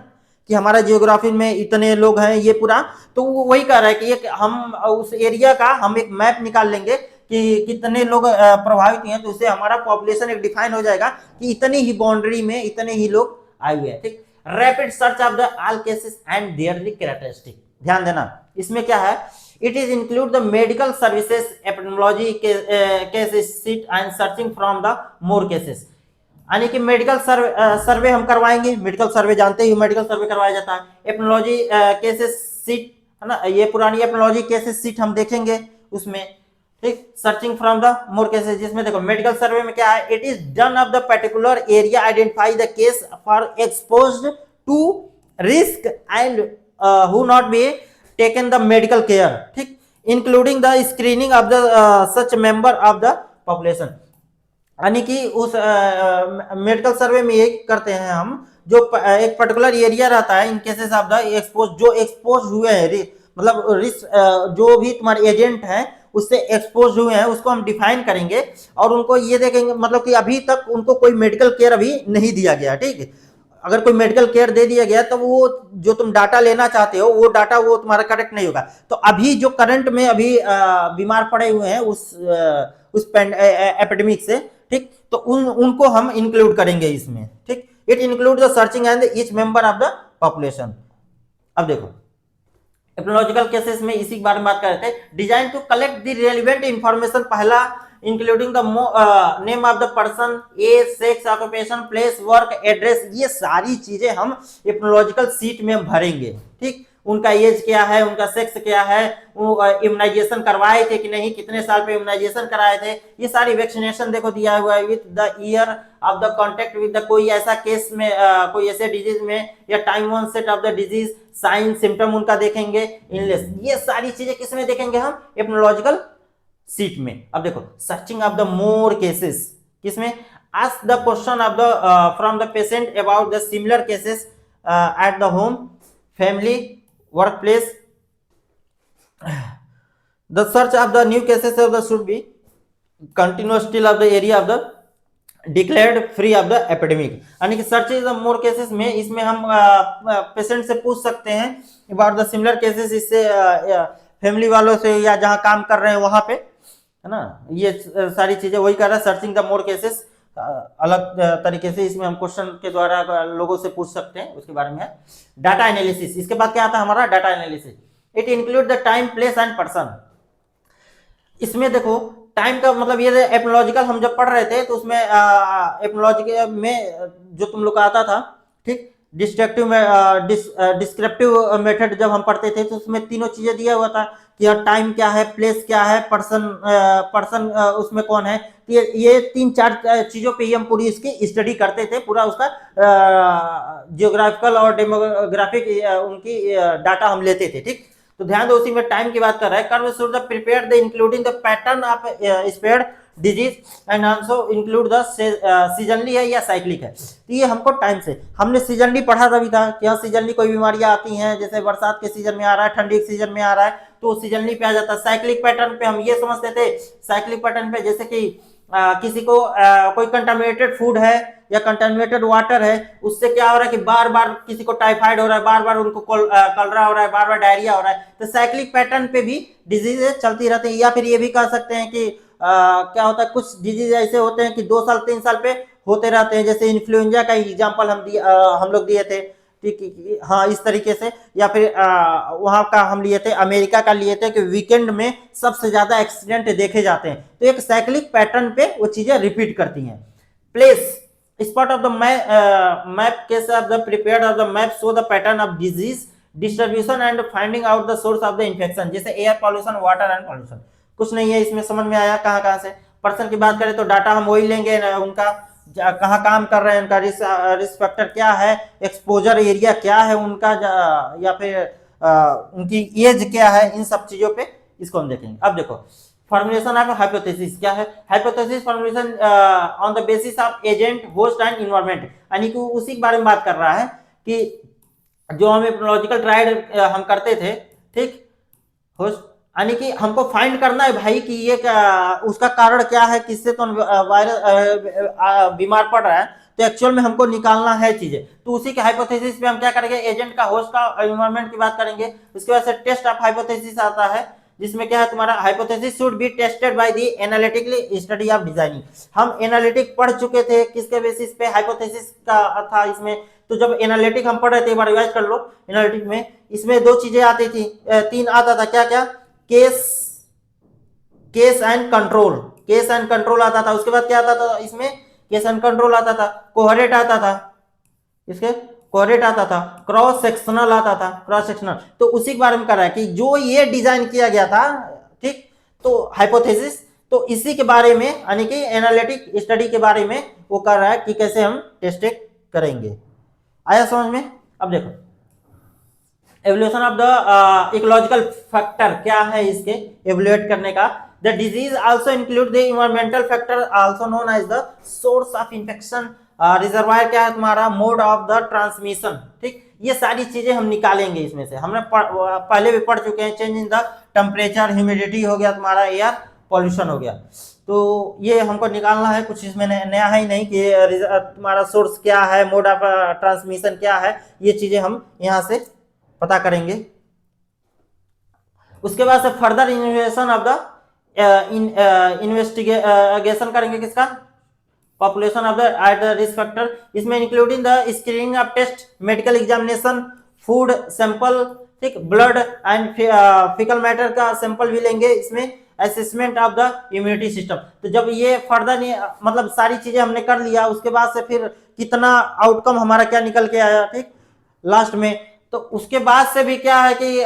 कि हमारा जियोग्राफी में इतने लोग हैं ये पूरा, तो वही कह रहा है कि हम उस एरिया का हम एक मैप निकाल लेंगे कि कितने लोग प्रभावित हुए हैं, तो उससे हमारा पॉपुलेशन एक डिफाइन हो जाएगा कि इतनी ही बाउंड्री में इतने ही लोग आए हुए हैं। ठीक, rapid search of the all cases and there characteristic, ध्यान देना इसमें क्या है, it is include the medical services epidemiology cases seat and searching from the more cases. यानी कि मेडिकल सर्वे हम करवाएंगे, मेडिकल सर्वे जानते ही मेडिकल सर्वे करवाया जाता है। एपिडेमियोलॉजी केसेस सीट है ना, ये पुरानी एपिडेमियोलॉजी केसेस सीट हम देखेंगे उसमें। ठीक, searching from the more cases, जिसमें देखो मेडिकल सर्वे में क्या है, it is done of the particular area, identify the case for exposed to risk and who not be taken the medical care. ठीक, including the screening of the such member of the population. यानी कि उस medical survey में ये करते हैं हम, जो एक पर्टिकुलर एरिया रहता है इन केसेस ऑफ द एक्सपोज, जो एक्सपोज हुए हैं, मतलब रिस्क जो भी तुम्हारे एजेंट हैं उससे एक्सपोज हुए हैं, उसको हम डिफाइन करेंगे और उनको ये देखेंगे, मतलब कि अभी तक उनको कोई मेडिकल केयर अभी नहीं दिया गया। ठीक है, अगर कोई मेडिकल केयर दे दिया गया तो वो जो तुम डाटा लेना चाहते हो वो डाटा वो तुम्हारा करेक्ट नहीं होगा। तो अभी जो करंट में अभी बीमार पड़े हुए हैं उस एपिडेमिक से, ठीक, तो उनको हम इंक्लूड करेंगे इसमें। ठीक, it include the searching and each member of the population. अब देखो एपिडेमियोलॉजिकल केसेस में इसी के बारे में बात कर रहे थे। Design to collect the relevant information, पहला including the name of the person, age, sex, occupation, place, work, address, ये सारी चीजें हम एपिडेमियोलॉजिकल सीट में भरेंगे। ठीक, उनका एज क्या है, उनका सेक्स क्या है, इम्यूनाइजेशन करवाए थे कि नहीं, कितने साल पे इम्यूनाइजेशन कराए थे, ये सारी वैक्सीनेशन देखो दिया हुआ है, with the year of the contact with the, कोई ऐसा केस में कोई ऐसे डिजीज में या time one set of the disease, sign symptom उनका देखेंगे, इनलेस, ये सारी चीजें किसमें देखेंगे हम? एपिडेमियोलॉजिकल सीट में। अब देखो searching of the more cases, किसमें? Ask the question of the from the patient about the similar cases at the home, family, workplace. The search of the new cases of the should be continuous till of the area of the declared free of the epidemic। यानी कि search is the more cases में इसमें हम patient से पूछ सकते हैं about the similar cases, इससे फैमिली वालों से या जहां काम कर रहे हैं वहां पे, है ना, ये सारी चीजें वही कर रहा है। सर्चिंग द मोर केसेस अलग तरीके से इसमें हम क्वेश्चन के द्वारा लोगों से पूछ सकते हैं, उसके बारे में है। डाटा एनालिसिस, इसके बाद क्या आता है हमारा? Data analysis. It include the time, place and person. इसमें देखो टाइम का मतलब ये एपनोलॉजिकल हम जब पढ़ रहे थे तो उसमें एपनोलॉजी में जो तुम लोग का आता था, ठीक, डिस्ट्रक्टिव में डिस्क्रिप्टिव मेथड जब हम पढ़ते थे तो उसमें तीनों चीजें दिया हुआ था कि यार टाइम क्या है, प्लेस क्या है, पर्सन उसमें कौन है। तो ये तीन चार चीजों पे ही हम पूरी इसकी स्टडी करते थे, पूरा उसका जियोग्राफिकल और डेमोग्राफिक उनकी डाटा हम लेते थे, ठीक। तो ध्यान दो, उसी में टाइम की बात कर रहा है। Curve should the prepare the including the pattern of spread disease and also include the seasonally है या साइक्लिक है। तो ये हमको टाइम से, हमने सीजनली पढ़ा तभी था कि हाँ सीजनली कोई बीमारियां आती हैं, जैसे बरसात के सीजन में आ रहा है, ठंडी के सीजन में आ रहा है, तो सीजनली पे आ जाता है। साइक्लिक पैटर्न पे हम ये समझते थे, साइक्लिक पैटर्न पे जैसे कि किसी को कोई कंटामिनेटेड फूड है या कंटामिनेटेड वाटर है, उससे क्या हो रहा है कि बार बार किसी को टाइफाइड हो रहा है, बार बार उनको कलरा हो रहा है, बार बार डायरिया हो रहा है। तो साइक्लिक पैटर्न पे भी डिजीज चलती रहती है। या फिर ये भी कह सकते हैं कि क्या होता है, कुछ डिजीज ऐसे होते हैं कि 2 साल 3 साल पे होते रहते हैं, जैसे इन्फ्लुएंजा का एग्जाम्पल हम लोग दिए थे, ठीक, हाँ इस तरीके से। या फिर वहां का हम लिए थे, अमेरिका का लिए थे कि वीकेंड में सबसे ज्यादा एक्सीडेंट देखे जाते हैं। तो एक साइक्लिक पैटर्न पे वो चीजें रिपीट करती हैं। Place spot of the map case of the prepared of the map show the pattern of disease distribution and finding out the source of the infection, जैसे air pollution, water and pollution. कुछ नहीं है इसमें, समझ में आया कहाँ कहाँ से। पर्सन की बात करें तो डाटा हम वही लेंगे, उनका कहाँ काम कर रहे हैं, उनका रिस्क फैक्टर क्या है, एक्सपोजर एरिया क्या है उनका, या फिर उनकी एज क्या है, इन सब चीजों पे इसको हम देखेंगे। अब देखो फॉर्मुलेशन ऑफ हाइपोथेसिस क्या है। Hypothesis formulation on the basis of agent, host and environment, यानी कि उसी के बारे में बात कर रहा है कि जो हम एपियोलॉजिकल ट्रायल हम करते थे, ठीक, होस्ट, यानी कि हमको फाइंड करना है भाई कि ये उसका कारण क्या है, किससे तो वायरस बीमार पड़ रहा है, तो एक्चुअल में हमको निकालना है चीजें। तो उसी के हाइपोथेसिस पे हम क्या करेंगे, एजेंट का, होस्ट का, एनवायरनमेंट की बात करेंगे। उसके बाद से टेस्ट ऑफ हाइपोथेसिस आता है, जिसमें क्या है तुम्हारा hypothesis should be tested by the analytical study of designing. हम एनालिटिक पढ़ चुके थे, किसके बेसिस पे, हाइपोथेसिस का था इसमें। तो जब एनालिटिक हम पढ़ रहे थे, एक बार रिवाइज कर लो। एनालिटिक में इसमें 2 चीजें आती थी, 3 आता था, क्या क्या, case and control, case and control आता था। उसके बाद क्या आता था इसमें, केस एंड कंट्रोल आता था, कोहरेट आता था, इसके कोहरेट आता था, क्रॉस सेक्शनल आता था, क्रॉस सेक्शनल। तो उसी के बारे में कर रहा है कि जो ये डिजाइन किया गया था, ठीक, तो हाइपोथेसिस, तो इसी के बारे में, यानी कि एनालिटिक स्टडी के बारे में वो कर रहा है कि कैसे हम टेस्ट करेंगे। आया समझ में। अब देखो evolution of the ecological factor क्या है इसके एवोल्यूएट करने का। The disease also include the environmental factor also known as the source of infection, reservoir क्या है तुम्हारा, मोड ऑफ द ट्रांसमिशन, ठीक। ये सारी चीजें हम निकालेंगे इसमें से, हमने पहले भी पढ़ चुके हैं। Change in the temperature, humidity हो गया तुम्हारा, एयर पॉल्यूशन हो गया। तो ये हमको निकालना है, कुछ इसमें नया है ही नहीं कि तुम्हारा सोर्स क्या है, मोड ऑफ ट्रांसमिशन क्या है, ये चीजें हम यहाँ से पता करेंगे। उसके बाद से further investigation of the investigation करेंगे किसका, population of the at the risk factor, इसमें including the screening of test, medical examination, food sample, ठीक, ब्लड एंड फीकल मैटर का सैंपल भी लेंगे इसमें, assessment of the immunity system. तो जब ये फर्दर मतलब सारी चीजें हमने कर लिया, उसके बाद से फिर कितना आउटकम हमारा क्या निकल के आया, ठीक, लास्ट में। तो उसके बाद से भी क्या है कि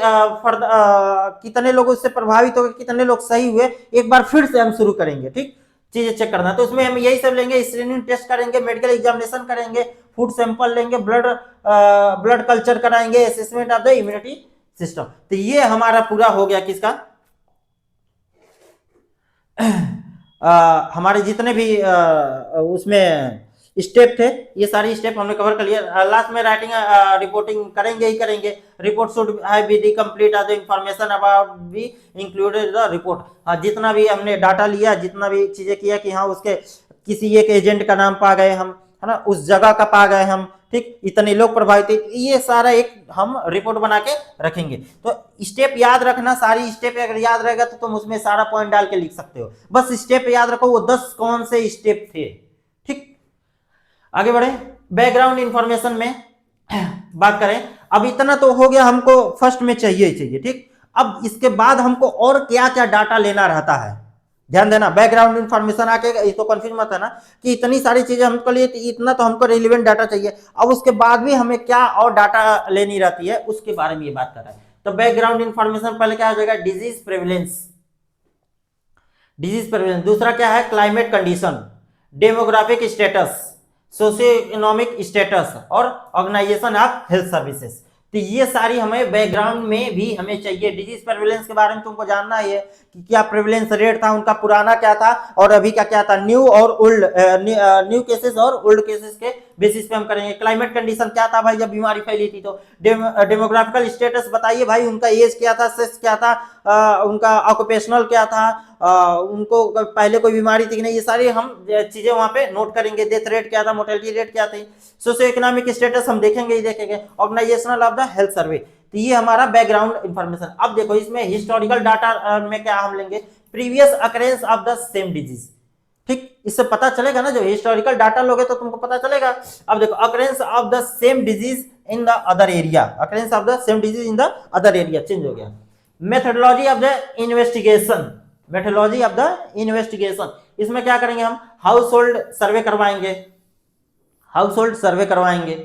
कितने लोग उससे प्रभावित हो गए, कितने लोग सही हुए, एक बार फिर से हम शुरू करेंगे, ठीक, चीजें चेक करना। तो उसमें हम यही सब लेंगे, स्क्रीनिंग टेस्ट करेंगे, मेडिकल एग्जामिनेशन करेंगे, फूड सैंपल लेंगे, ब्लड कल्चर कराएंगे, assessment of the immunity system. तो ये हमारा पूरा हो गया किसका, हमारे जितने भी उसमें स्टेप थे, ये सारी स्टेप हमने कवर कर लिया। लास्ट में राइटिंग रिपोर्टिंग करेंगे ही करेंगे। Report should have be the complete the information about be included the report. हाँ, जितना भी हमने डाटा लिया, जितना भी चीजें किया कि हाँ उसके किसी एक एजेंट का नाम पा गए हम, है ना, उस जगह का पा गए हम, ठीक, इतने लोग प्रभावित, ये सारा एक हम रिपोर्ट बना के रखेंगे। तो स्टेप याद रखना, सारी स्टेप अगर याद रहेगा तो तुम उसमें सारा पॉइंट डाल के लिख सकते हो। बस स्टेप याद रखो, वो 10 कौन से स्टेप थे, ठीक। आगे बढ़े, बैकग्राउंड इंफॉर्मेशन में बात करें। अब इतना तो हो गया, हमको फर्स्ट में चाहिए, ठीक। अब इसके बाद हमको और क्या क्या डाटा लेना रहता है, ध्यान देना, बैकग्राउंड इन्फॉर्मेशन आके ये तो कंफ्यूज मत है ना कि इतनी सारी चीजें हमको लिए, इतना तो हमको रिलेवेंट डाटा चाहिए, अब उसके बाद भी हमें क्या और डाटा लेनी रहती है उसके बारे में ये बात कर रहा है। तो बैकग्राउंड इन्फॉर्मेशन पहले क्या हो जाएगा, डिजीज प्रेवलेंस, डिजीज प्रेवलेंस। दूसरा क्या है, climate condition, demographic status, socio economic status और ऑर्गेनाइजेशन ऑफ हेल्थ सर्विसेज। तो ये सारी हमें बैकग्राउंड में भी हमें चाहिए। डिजीज प्रेवलेंस के बारे में तुमको जानना है कि क्या प्रेवलेंस रेट था उनका, पुराना क्या था और अभी का क्या था, न्यू और ओल्ड, न्यू केसेस और ओल्ड केसेस के बेसिस पे हम करेंगे। क्लाइमेट कंडीशन क्या था भाई जब बीमारी फैली थी, तो डेमोग्राफिकल स्टेटस बताइए भाई उनका एज क्या था, सेक्स क्या था, उनका ऑक्यूपेशनल क्या था, उनको पहले कोई बीमारी थी कि नहीं, ये सारी हम चीजें वहां पे नोट करेंगे। डेथ रेट क्या था, मोर्टेलिटी रेट क्या थी, सोशियो इकोनॉमिक स्टेटस हम देखेंगे ही देखेंगे, organisational of the health survey. तो ये हमारा बैकग्राउंड इंफॉर्मेशन। अब देखो इसमें हिस्टोरिकल डाटा में क्या हम लेंगे, previous occurrence of the same disease. ठीक, इससे पता चलेगा ना, जो हिस्टोरिकल डाटा लोगे तो तुमको पता चलेगा। अब देखो occurrence of the same disease in the other area, occurrence of the same disease in the other area change हो गया। Methodology of the investigation, methodology of the investigation, इसमें क्या करेंगे हम, हाउस होल्ड सर्वे करवाएंगे, हाउस होल्ड सर्वे करवाएंगे।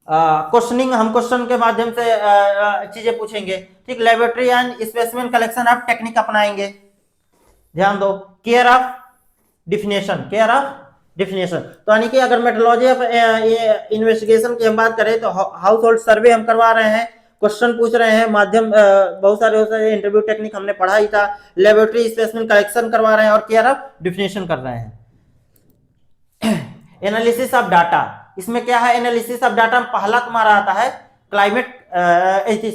Questioning, हम question के माध्यम से चीजें पूछेंगे। ठीक, laboratory and specimen collection of technique अपनाएंगे। ध्यान दो, care of definition, care of definition. तो यानी कि अगर मेथोडोलॉजी ऑफ इन्वेस्टिगेशन की हम बात करें तो हाउस होल्ड सर्वे हम करवा रहे हैं, क्वेश्चन पूछ रहे हैं, माध्यम बहुत सारे इंटरव्यू टेक्निक हमने पढ़ा ही था, लेबोरेटरी स्पेसिमेन कलेक्शन करवा रहे हैं और केयर ऑफ डिफिनेशन कर रहे हैं। एनालिसिस ऑफ डाटा, इसमें क्या है, एनालिसिस ऑफ डाटा पहला तुम्हारा आता है क्लाइमेट,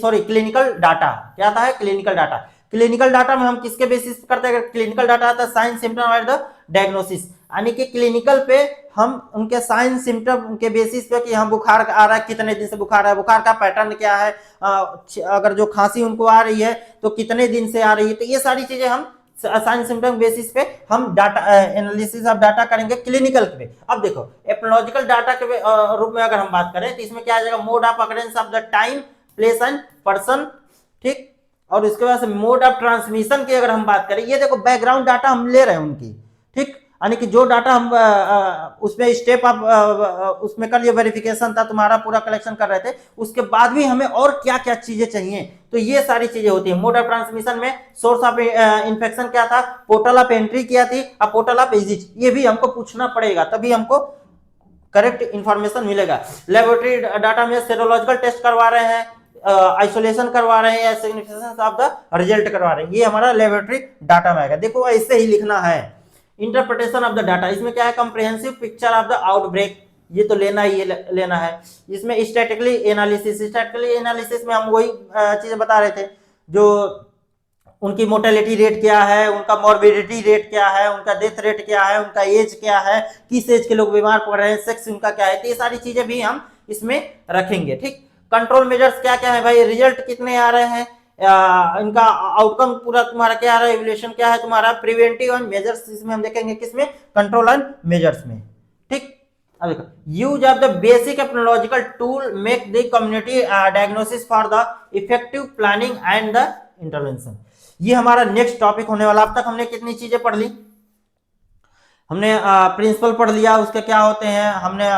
सॉरी क्लिनिकल डाटा। क्या आता है, क्लिनिकल डाटा। क्लिनिकल डाटा में हम किसके बेसिस पे करते हैं, क्लिनिकल डाटा आता है sign symptom and the diagnosis, यानी कि क्लिनिकल पे हम उनके साइन सिम्टम के बेसिस पे कि हम बुखार आ रहा है, कितने दिन से बुखार है, बुखार का पैटर्न क्या है, अगर जो खांसी उनको आ रही है तो कितने दिन से आ रही है, तो ये सारी चीजें हम साइन सिम्टम बेसिस पे हम डाटा एनालिसिस ऑफ डाटा करेंगे क्लिनिकल पे। अब देखो एपियोलॉजिकल डाटा के रूप में अगर हम बात करें तो इसमें क्या आ जाएगा, mode of occurrence of the time, place and person. ठीक, और उसके बाद से मोड ऑफ ट्रांसमिशन की अगर हम बात करें, ये देखो बैकग्राउंड डाटा हम ले रहे हैं उनकी। ठीक, यानी कि जो डाटा हम उसमें स्टेप ऑफ उसमें कर लिए, वेरिफिकेशन था तुम्हारा, पूरा कलेक्शन कर रहे थे, उसके बाद भी हमें और क्या क्या चीजें चाहिए, तो ये सारी चीजें होती है। मोड ऑफ ट्रांसमिशन में सोर्स ऑफ इन्फेक्शन क्या था, पोर्टल ऑफ एंट्री क्या थी और पोर्टल ऑफ एग्जिट, ये भी हमको पूछना पड़ेगा, तभी हमको करेक्ट इंफॉर्मेशन मिलेगा। लेबोरेटरी डाटा में सेरोलॉजिकल टेस्ट करवा रहे हैं, आइसोलेशन करवा रहे हैं या सिग्निफिकेंस ऑफ द रिजल्ट करवा रहे हैं, ये हमारा लेबोरेटरी डाटा में आएगा। देखो ऐसे ही लिखना है। इंटरप्रिटेशन ऑफ द डाटा, इसमें क्या है, comprehensive picture of the outbreak, ये तो लेना ही लेना है। इसमें स्टैटिकली एनालिसिस, स्टैटिकली एनालिसिस में हम वही चीजें बता रहे थे, जो उनकी मोर्टेलिटी रेट क्या है, उनका मॉर्बिडिटी रेट क्या है, उनका डेथ रेट क्या है, उनका एज क्या है, किस एज के लोग बीमार पड़ रहे हैं, सेक्स उनका क्या है, तो ये सारी चीजें भी हम इसमें रखेंगे। ठीक, कंट्रोल मेजर्स क्या क्या है भाई, रिजल्ट कितने आ रहे हैं, इनका आउटकम पूरा तुम्हारा क्या आ रहा है, इवोल्यूशन क्या है तुम्हारा, प्रिवेंटिव एंड मेजर्स इसमें हम देखेंगे, किसमें, कंट्रोल एंड मेजर्स में। ठीक, अब देखो use of the basic epidemiological tool make the community diagnosis for the effective planning and the intervention. ये हमारा नेक्स्ट टॉपिक होने वाला। अब तक हमने कितनी चीजें पढ़ ली, हमने प्रिंसिपल पढ़ लिया, उसके क्या होते हैं, हमने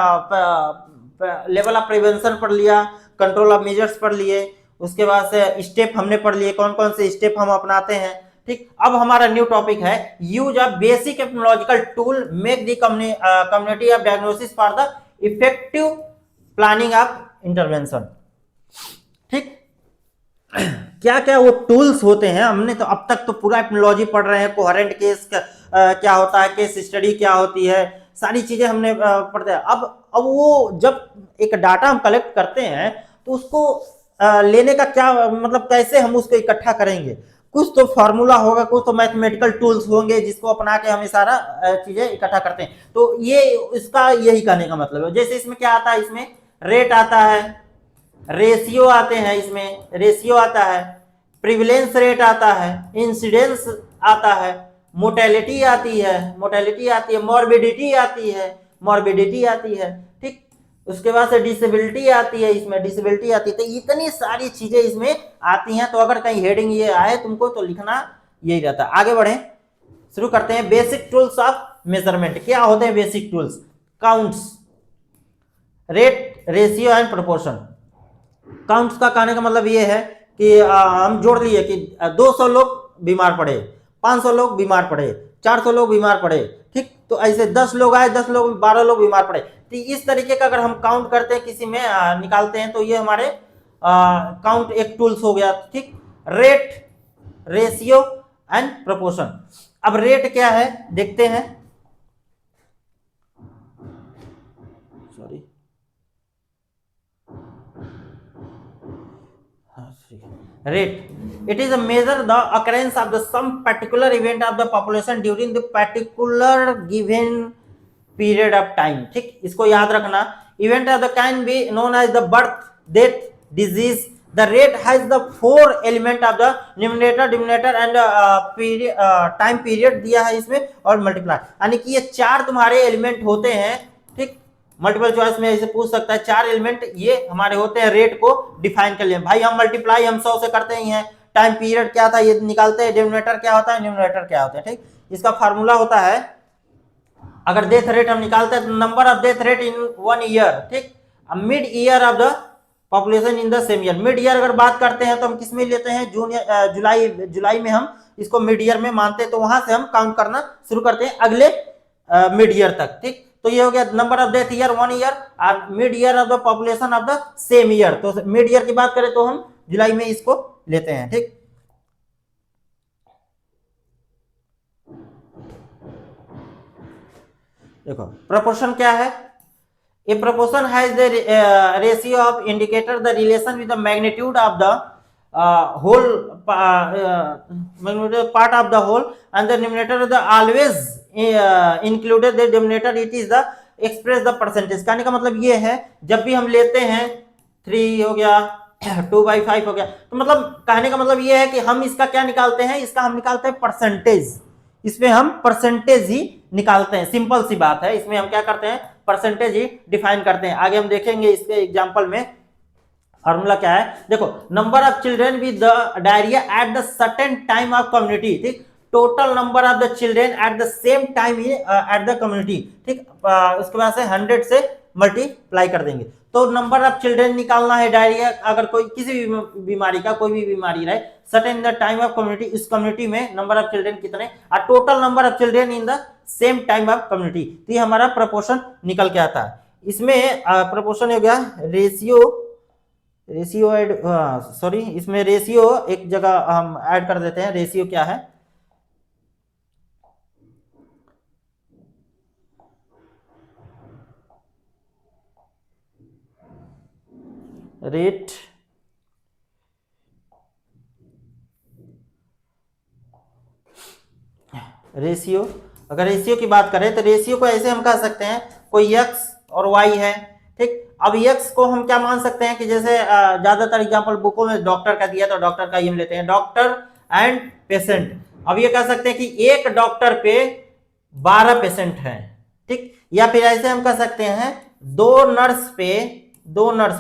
लेवल ऑफ प्रिवेंशन पढ़ लिया, कंट्रोल ऑफ मेजर्स पढ़ लिए, उसके बाद से स्टेप हमने पढ़ लिए, कौन कौन से स्टेप हम अपनाते हैं। ठीक, अब हमारा न्यू टॉपिक है use of basic epidemiological tool make the community of diagnosis for the effective planning of intervention. ठीक, क्या क्या वो टूल्स होते हैं, हमने तो अब तक तो पूरा एपियोलॉजी पढ़ रहे हैं, कोहेरेंट केस क्या होता है, केस स्टडी क्या होती है, सारी चीजें हमने पढ़ते हैं। अब वो जब एक डाटा हम कलेक्ट करते हैं तो उसको लेने का क्या मतलब, कैसे हम उसको इकट्ठा करेंगे, कुछ तो फार्मूला होगा, कुछ तो मैथमेटिकल टूल्स होंगे जिसको अपना के हम ये सारा चीजें इकट्ठा करते हैं। तो ये इसका यही कहने का मतलब है। जैसे इसमें क्या आता है, इसमें रेट आता है, रेशियो आते हैं, इसमें रेशियो आता है, प्रिविलेंस रेट आता है, इंसिडेंस आता है, मोर्टेलिटी आती है, मोर्टेलिटी आती है, मॉर्बिडिटी आती है, मॉर्बिडिटी आती है। ठीक, उसके बाद से डिसेबिलिटी आती है, इसमें डिसेबिलिटी आती है। तो इतनी सारी चीजें इसमें आती हैं। तो अगर कहीं हेडिंग ये आए तुमको तो लिखना यही रहता है। आगे बढ़े, शुरू करते हैं बेसिक टूल्स ऑफ मेजरमेंट। क्या होते हैं basic tools? Counts, rate, ratio and proportion. Counts का कहने का मतलब ये है कि हम जोड़ लिए कि 200 लोग बीमार पड़े, 500 लोग बीमार पड़े, 400 लोग बीमार पड़े, ठीक। तो ऐसे 10 लोग आए, 10 लोग, 12 लोग बीमार पड़े। तो इस तरीके का अगर हम काउंट करते हैं, किसी में निकालते हैं, तो ये हमारे काउंट एक टूल्स हो गया, ठीक। Rate, ratio and proportion. अब रेट क्या है देखते हैं, sorry, rate, it is a measure the occurrence of the some particular event of the population during the particular given period of time, ठीक। इसको याद रखना। event of the can be known as the birth, death, disease. The rate has the 4 element of the numerator, denominator and period, time period दिया है इसमें, और multiply, यानी कि ये 4 तुम्हारे एलिमेंट होते हैं, ठीक। मल्टीपल चॉइस में ऐसे पूछ सकता है, 4 एलिमेंट ये हमारे होते हैं रेट को डिफाइन कर लिए। भाई हम मल्टीप्लाई हम 100 से करते ही हैं, टाइम पीरियड क्या था ये निकालते हैं, डिनोमिनेटर क्या होता है, न्यूमरेटर क्या होता है, ठीक। इसका फार्मूला होता है, अगर डेथ रेट हम निकालते हैं तो number of death rate in 1 year, ठीक। Mid year of the population in the same year. Mid year अगर बात करते हैं तो हम किस में लेते हैं, जून या जुलाई में हम इसको मिड ईयर में मानते हैं, तो वहां से हम काउंट करना शुरू करते हैं अगले मिड ईयर तक, ठीक। तो ये हो गया number of death year 1 year और mid year of the population of the same year. तो मिड ईयर की बात करें तो हम जुलाई में इसको लेते हैं, ठीक। देखो प्रोपोर्शन क्या है, a proportion has the ratio of indicator the relation with the magnitude of the whole part of the whole and the numerator the always included the denominator, it is the express the percentage। कहने का मतलब ये है जब भी हम लेते हैं 3 हो गया 2/5 हो गया, तो मतलब कहने का मतलब ये है कि हम इसका क्या निकालते हैं, इसका हम निकालते हैं परसेंटेज। इसमें हम परसेंटेज ही निकालते हैं, सिंपल सी बात है। इसमें हम क्या करते हैं, परसेंटेज ही डिफाइन करते हैं। आगे हम देखेंगे इसके एग्जांपल में फॉर्मूला क्या है। देखो number of children with the diarrhoea at the certain time of community, ठीक। Total number of the children at the same time at the community, ठीक। उसके बाद से 100 से मल्टीप्लाई कर देंगे, तो नंबर ऑफ चिल्ड्रेन निकालना है डायरिया, अगर कोई किसी भी बीमारी का कोई भी बीमारी रहे, certain the time of community, इस कम्युनिटी में नंबर ऑफ चिल्ड्रेन कितने, और total number of children in the same time of community. तो ये हमारा प्रोपोर्शन निकल के आता है। इसमें प्रोपोर्शन हो गया रेशियो ऐड, सॉरी इसमें रेशियो एक जगह हम ऐड कर देते हैं। रेशियो क्या है, रेट रेशियो। अगर रेशियो की बात करें तो रेशियो को ऐसे हम कह सकते हैं, कोई x और y है, ठीक। अब x को हम क्या मान सकते हैं कि जैसे ज्यादातर एग्जांपल बुकों में डॉक्टर का दिया तो डॉक्टर का ही हम लेते हैं, डॉक्टर एंड पेशेंट। अब ये कह सकते हैं कि एक डॉक्टर पे 12 पेशेंट हैं, ठीक। या फिर ऐसे हम कह सकते हैं दो नर्स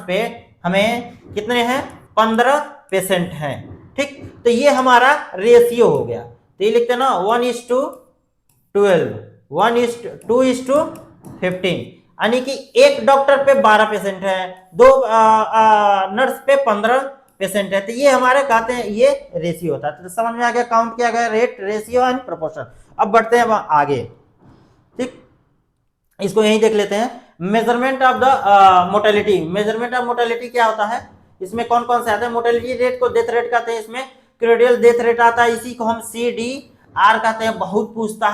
पे हमें कितने हैं, 15 पेशेंट हैं, ठीक। तो ये हमारा रेशियो हो गया। तो ये लिखते हैं ना 1:12, 1:2:15, यानी कि एक डॉक्टर पे 12 पेशेंट है, दो नर्स पे 15 पेशेंट है। तो ये हमारे कहते हैं ये रेशियो होता है। तो समझ में आ गया, काउंट किया गया, रेट, रेशियो एंड प्रोपोर्शन। अब बढ़ते हैं आगे, ठीक। इसको यही देख लेते हैं, measurement of the mortality. Measurement of mortality क्या होता है, इसमें कौन कौन से आते हैं, मोर्टेलिटी रेट को डेथ रेट कहते हैं, इसमें क्रेडियल डेथ रेट आता है, इसी को हम CDR कहते हैं। बहुत पूछता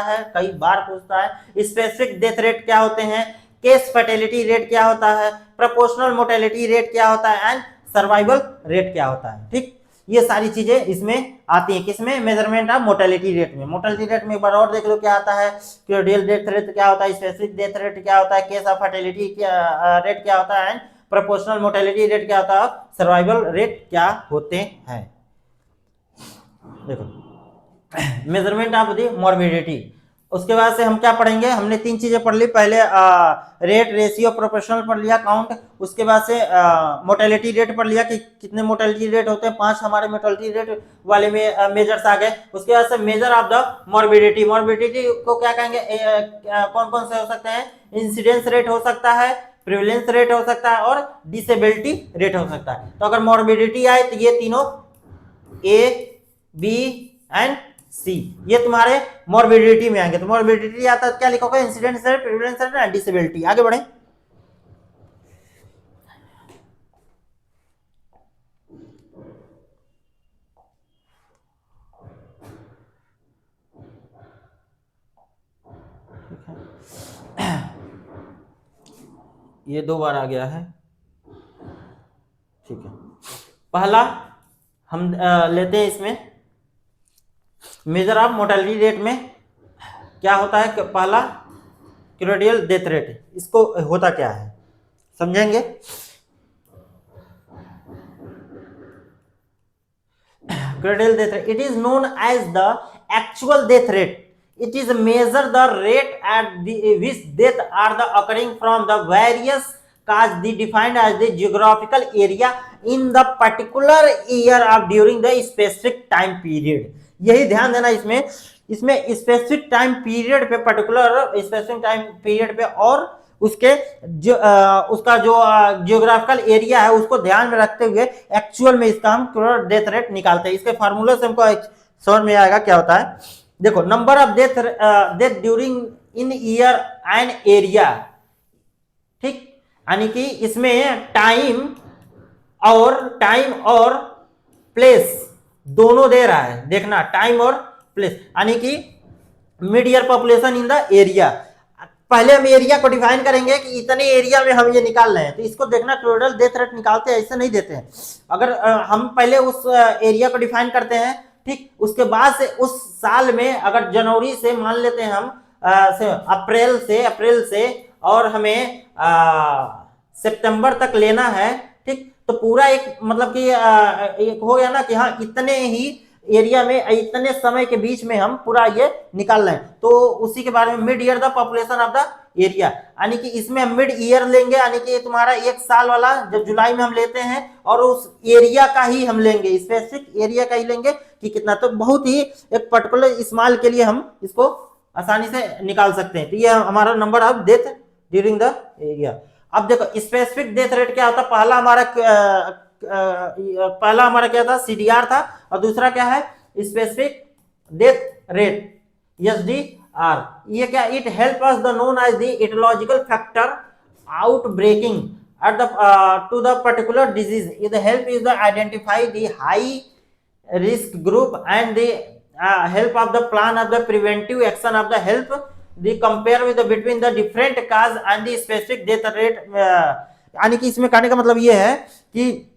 है, कई बार पूछता है। स्पेसिफिक डेथ रेट क्या होते हैं, केस फर्टिलिटी रेट क्या होता है, प्रोपोर्शनल मोर्टेलिटी रेट क्या होता है, एंड सर्वाइवल रेट क्या होता है, ठीक। ये सारी चीजें इसमें आती हैं, किसमें, मेजरमेंट ऑफ मोर्टेलिटी रेट में। मोर्टेलिटी रेट में एक बार और देख लो क्या आता है, क्रेडियल डेथ रेट क्या होता है, स्पेसिफिक डेथ रेट क्या होता है, केस ऑफ फर्टिलिटी रेट क्या होता है, एंड प्रोपोर्शनल मोर्टेलिटी रेट क्या होता है, सर्वाइवल रेट क्या होते हैं। देखो मेजरमेंट ऑफ द मॉर्बिडिटी, उसके बाद से हम क्या पढ़ेंगे, हमने 3 चीजें पढ़ ली। पहले रेट, रेशियो, प्रोपोर्शनल पढ़ लिया, काउंट। उसके बाद से मोर्टेलिटी रेट पढ़ लिया कि कितने मोर्टेलिटी रेट होते हैं, 5 हमारे मोर्टेलिटी रेट वाले में मेजर्स आ गए। उसके बाद से measure of the morbidity, morbidity को क्या कहेंगे, कौन कौन से हो सकते हैं, इंसिडेंस रेट हो सकता है, प्रिविलेंस रेट हो सकता है और डिसेबिलिटी रेट हो सकता है। तो अगर मॉर्बिडिटी आए तो ये तीनों ए, बी एंड सी, ये तुम्हारे मॉर्बिडिटी में आएंगे। तो मॉर्बिडिटी आता है क्या लिखोगे, incidence rate, prevalence rate and disability. आगे बढ़े। ये 2 बार आ गया है, ठीक है। पहला हम लेते हैं इसमें मेजर ऑफ मोर्टेलिटी रेट में क्या होता है कि पहला क्यूरेडियल डेथ रेट, इसको होता क्या है समझेंगे। Crude death rate, it is known as the actual death rate. It is measure the rate at which death are the occurring from the various cause defined as the geographical area in the particular year of during the specific time period. यही ध्यान देना इसमें specific time period पे, particular specific time period पे और उसके उसका जो जियोग्राफिकल एरिया है उसको ध्यान में रखते हुए एक्चुअल में इसका हम डेथ रेट निकालते हैं। इसके फार्मूला से हमको समझ में आएगा क्या होता है। देखो, number of death during in year and area, ठीक, यानी कि इसमें टाइम और प्लेस दोनों दे रहा है। देखना, टाइम और प्लेस, यानी कि mid year population in the area. पहले हम एरिया को डिफाइन करेंगे कि इतने एरिया में हम ये निकाल रहे हैं, तो इसको देखना टोटल डेथ रेट निकालते हैं, ऐसे नहीं देते हैं। अगर हम पहले उस एरिया को डिफाइन करते हैं, ठीक, उसके बाद से उस साल में अगर जनवरी से मान लेते हैं हम अप्रैल से और हमें सितंबर तक लेना है, ठीक, तो पूरा एक मतलब कि एक हो गया ना कि हाँ इतने ही एरिया में इतने समय के बीच में हम पूरा ये निकाल रहे हैं। तो उसी के बारे में mid year the population of the area, यानी कि इसमें मिड ईयर लेंगे, यानी कि तुम्हारा एक साल वाला जब जुलाई में हम लेते हैं और उस एरिया का ही हम लेंगे, स्पेसिफिक एरिया का ही लेंगे कि कितना। तो बहुत ही एक पर्टिकुलर स्मॉल के लिए हम इसको आसानी से निकाल सकते हैं। तो ये हमारा number of death during the area. अब देखो स्पेसिफिक डेथ रेट क्या होता है। पहला हमारा क्या था, सीडीआर था, और दूसरा क्या है, स्पेसिफिक डेथ रेट, एसडीआर। ये क्या, it help us the known as the etiological factor outbreaking at the to the particular disease. The help is the identify the high risk group and the help of the plan of the preventive action of the help the compare with the between the different cause and the specific death rate. यानी कि इसमें कहने का मतलब ये है कि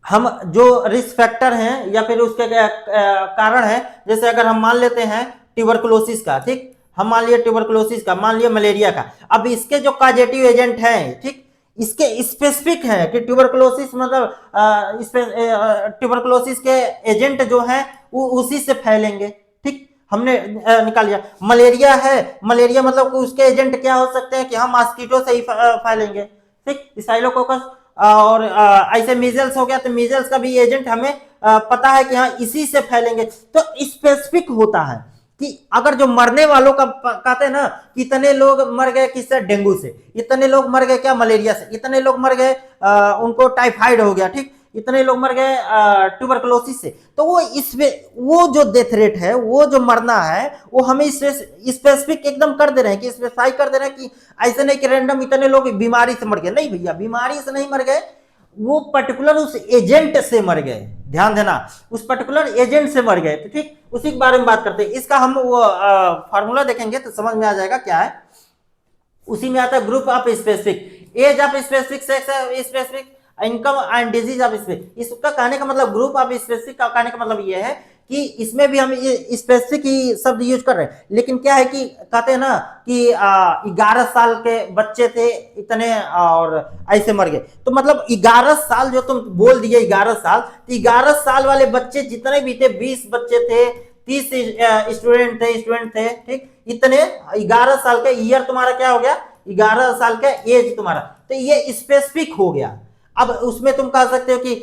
हम जो रिस्क फैक्टर हैं या फिर उसके कारण है, जैसे अगर हम मान लेते हैं ट्यूबरकुलोसिस का, ठीक, हम मान लिया ट्यूबरकुलोसिस का, मान लिया मलेरिया का। अब इसके जो कॉजेटिव एजेंट हैं, ठीक, इसके स्पेसिफिक है कि ट्यूबरकुलोसिस मतलब ट्यूबरकुलोसिस के एजेंट जो हैं वो उसी से फैलेंगे, ठीक, हमने निकाल लिया। मलेरिया है, मलेरिया मतलब उसके एजेंट क्या हो सकते हैं कि हम मॉस्किटो से ही फैलेंगे, ठीक, स्टाइलोकोकस। और ऐसे मीजल्स हो गया तो मीजल्स का भी एजेंट हमें पता है कि हाँ इसी से फैलेंगे। तो स्पेसिफिक होता है कि अगर जो मरने वालों का कहते हैं ना, कितने लोग मर गए किससे, डेंगू से, इतने लोग मर गए क्या मलेरिया से, इतने लोग मर गए उनको टाइफाइड हो गया, ठीक, इतने लोग मर गए ट्यूबरकुलोसिस से। तो वो इसमें वो जो डेथ रेट है, वो जो मरना है, वो हमें स्पेसिफिक एकदम कर दे रहे हैं कि स्पेसिफाई कर दे रहे हैं कि ऐसे नहीं कि रैंडम इतने लोग बीमारी से मर गए। नहीं भैया, बीमारी से नहीं मर गए, वो पर्टिकुलर उस एजेंट से मर गए। ध्यान देना, उस पर्टिकुलर एजेंट से मर गए। तो ठीक, उसी के बारे में बात करते हैं। इसका हम वो फार्मूला देखेंगे तो समझ में आ जाएगा क्या है। उसी में आता है group of specific, age of specific, sex of specific, income and disease of specific. इसका कहने का मतलब, ग्रुप ऑफ स्पेसिफिक का कहने का मतलब ये है कि इसमें भी हम ये स्पेसिफिक ही शब्द यूज कर रहे हैं। लेकिन क्या है कि कहते हैं ना कि 11 साल के बच्चे थे इतने और ऐसे मर गए। तो मतलब 11 साल जो तुम बोल दिए 11 साल, तो 11 साल वाले बच्चे जितने भी थे, 20 बच्चे थे, 30 स्टूडेंट थे, ठीक, इतने 11 साल का ईयर तुम्हारा क्या हो गया, 11 साल का एज तुम्हारा, तो ये स्पेसिफिक हो गया। अब उसमें तुम कह सकते हो कि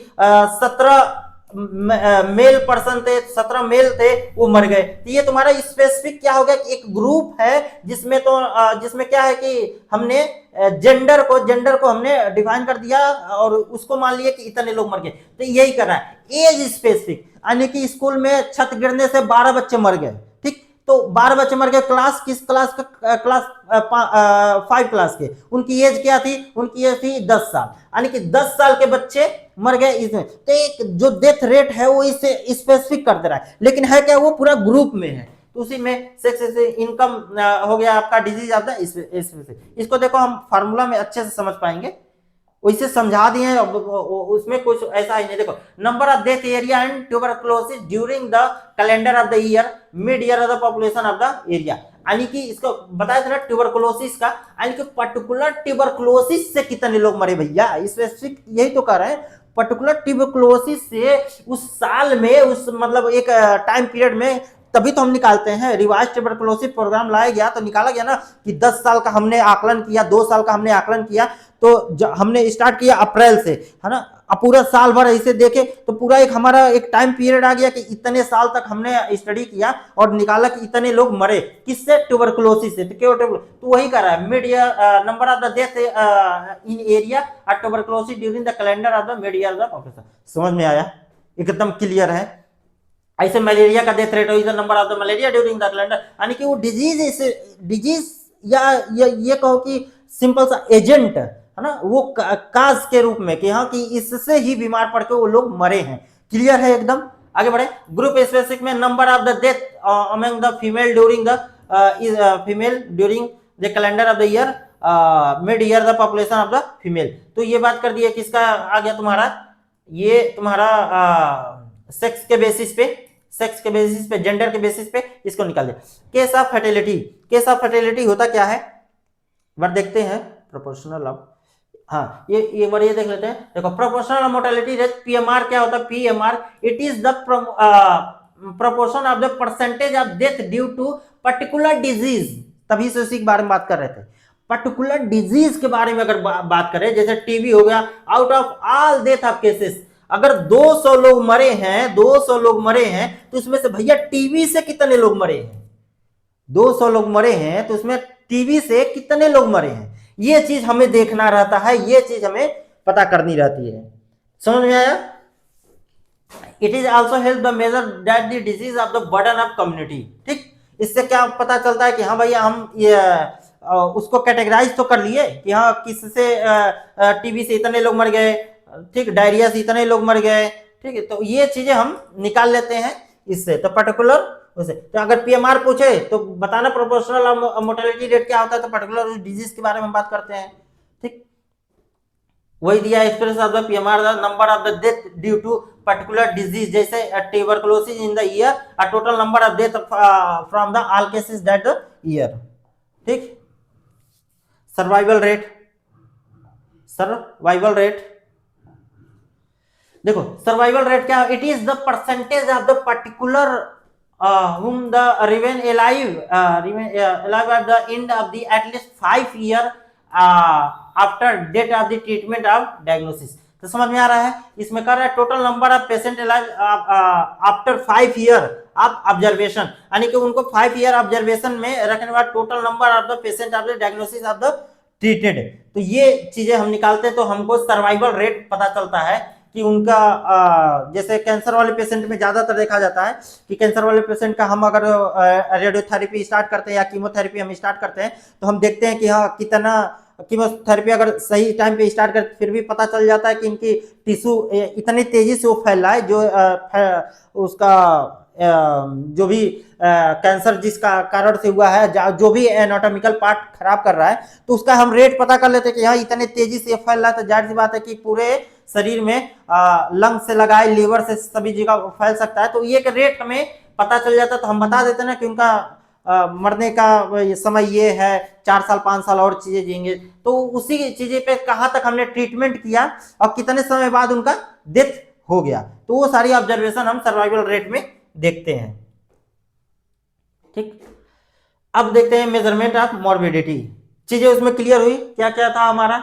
17 मेल पर्सन थे, 17 मेल थे, वो मर गए, तो ये तुम्हारा स्पेसिफिक क्या हो गया कि एक ग्रुप है जिसमें तो जिसमें क्या है कि हमने जेंडर को हमने डिफाइन कर दिया और उसको मान लिया कि इतने लोग मर गए, तो यही कर रहा है एज स्पेसिफिक। यानी कि स्कूल में छत गिरने से 12 बच्चे मर गए, ठीक, तो 12 बच्चे मर गए, क्लास किस क्लास का, क्लास 5 क्लास के, उनकी एज क्या थी, उनकी एज थी 10 साल, यानी कि 10 साल के बच्चे मर गए इसमें, तो एक जो डेथ रेट है वो इसे स्पेसिफिक कर दे रहा है, लेकिन है क्या, वो पूरा ग्रुप में है, तो उसी में सेक्स से इनकम हो गया आपका, डिजीज ऑफ द स्पेसिफिक। इसको देखो हम फार्मूला में अच्छे से समझ पाएंगे, वैसे समझा दिए हैं, उसमें कुछ ऐसा ही नहीं। देखो, number of death area and tuberculosis during the calendar of the year, mid year of the population of the area, यानी कि इसको बताया था ना ट्यूबरकुलोसिस का, यानी कि पर्टिकुलर ट्यूबरकुलोसिस से कितने लोग मरे भैया, स्पेसिफिक यही तो कर रहे हैं, पर्टिकुलर ट्यूबरकुलोसिस से उस साल में, उस मतलब एक टाइम पीरियड में, तभी तो हम निकालते हैं। रिवाइज ट्यूबरकुलोसिस प्रोग्राम लाया गया तो निकाला गया ना कि 10 साल का हमने आकलन किया, 2 साल का हमने आकलन किया, तो हमने स्टार्ट किया अप्रैल से, है ना, अब पूरा साल भर ऐसे देखे तो पूरा एक हमारा एक टाइम पीरियड आ गया कि इतने साल तक हमने स्टडी किया और निकाला कि इतने लोग मरे किससे, ट्यूबरकुलोसिस से, तो क्यों तो वही कर रहा है, mid year number of the death in area of tuberculosis during the calendar of the mid year of the population. समझ में आया, एकदम क्लियर है। ऐसे मलेरिया का death rate is the number of the malaria during the calendar, यानी कि वो डिजीज या ये कहो कि सिंपल सा एजेंट है ना, वो काज के रूप में कि हाँ कि इससे ही बीमार पड़ के वो लोग मरे हैं। क्लियर है एकदम। आगे बढ़े, ग्रुप स्पेसिफिक में number of the death among the female during the calendar of the year, mid year the population of the female. तो ये बात कर दी है, किसका आ गया तुम्हारा, ये तुम्हारा सेक्स के बेसिस पे, जेंडर के बेसिस पे इसको निकाल दिया। केस ऑफ फर्टिलिटी होता क्या है, बार देखते हैं, प्रोपोर्शनल ऑफ, हाँ ये बार ये देख लेते हैं। देखो, प्रोपोर्शनल मोर्टेलिटी रेट, पीएमआर क्या होता है, PMR it is the proportion of the percentage of death due to particular disease, तभी से उसी के बारे में बात कर रहे थे। पर्टिकुलर डिजीज के बारे में अगर बात करें, जैसे टीबी हो गया, out of all death of cases, अगर 200 लोग मरे हैं, 200 लोग मरे हैं, तो उसमें से भैया टीबी से कितने लोग मरे हैं, 200 लोग मरे हैं तो उसमें टीबी से कितने लोग मरे हैं, ये चीज हमें देखना रहता है, ये चीज हमें पता करनी रहती है। समझ में आया। It is also help the measure that the disease of the burden of community, ठीक, इससे क्या पता चलता है कि हाँ भैया हम ये उसको कैटेगराइज तो कर लिए कि हाँ किससे टीबी से इतने लोग मर गए, ठीक, डायरिया से इतने लोग मर गए, ठीक है, तो ये चीजें हम निकाल लेते हैं इससे। तो पर्टिकुलर उसे, तो अगर पीएमआर पूछे तो बताना प्रोपोर्शनल मोर्टेलिटी रेट क्या होता है, तो पर्टिकुलर उस डिजीज के बारे में बात करते हैं, ठीक, वही दिया express of the PMR the number of the death due to particular disease, जैसे tuberculosis in the year, a total number of death from the all cases that the year, ठीक। सर्वाइवल रेट देखो, survival rate क्या है, it is the percentage of the particular whom the remain alive at the end of the at least 5 year after date of the treatment of diagnosis। तो समझ में आ रहा है, इसमें कर रहा है total number of patient alive after 5 year of observation, यानी कि उनको 5 ईयर ऑब्जर्वेशन में रखने के बाद total number of the patient of the diagnosis of the treated, तो ये चीजें हम निकालते हैं तो हमको सर्वाइवल रेट पता चलता है कि उनका जैसे कैंसर वाले पेशेंट में ज्यादातर देखा जाता है कि कैंसर वाले पेशेंट का हम अगर रेडियोथेरेपी स्टार्ट करते हैं या कीमोथेरेपी हम स्टार्ट करते हैं तो हम देखते हैं कि हाँ कितना कीमोथेरेपी अगर सही टाइम पे स्टार्ट करते फिर भी पता चल जाता है कि इनकी टिश्यू इतनी तेजी से वो फैल रहा है, जो उसका जो भी कैंसर जिसका कारण से हुआ है, जो भी एनाटॉमिकल पार्ट खराब कर रहा है, तो उसका हम रेट पता कर लेते हैं कि हाँ इतने तेजी से फैल रहा है, तो जाहिर सी बात है कि पूरे शरीर में लंग से लगाए लीवर से सभी जगह फैल सकता है, तो ये एक रेट हमें पता चल जाता है, तो हम बता देते हैं ना कि उनका मरने का समय ये है, 4 साल 5 साल और चीजें जिएंगे, तो उसी चीजें पे कहाँ तक हमने ट्रीटमेंट किया और कितने समय बाद उनका डेथ हो गया, तो वो सारी ऑब्जर्वेशन हम सर्वाइवल रेट में देखते हैं। ठीक, अब देखते हैं मेजरमेंट ऑफ मॉर्बिडिटी। चीजें उसमें क्लियर हुई, क्या क्या था हमारा।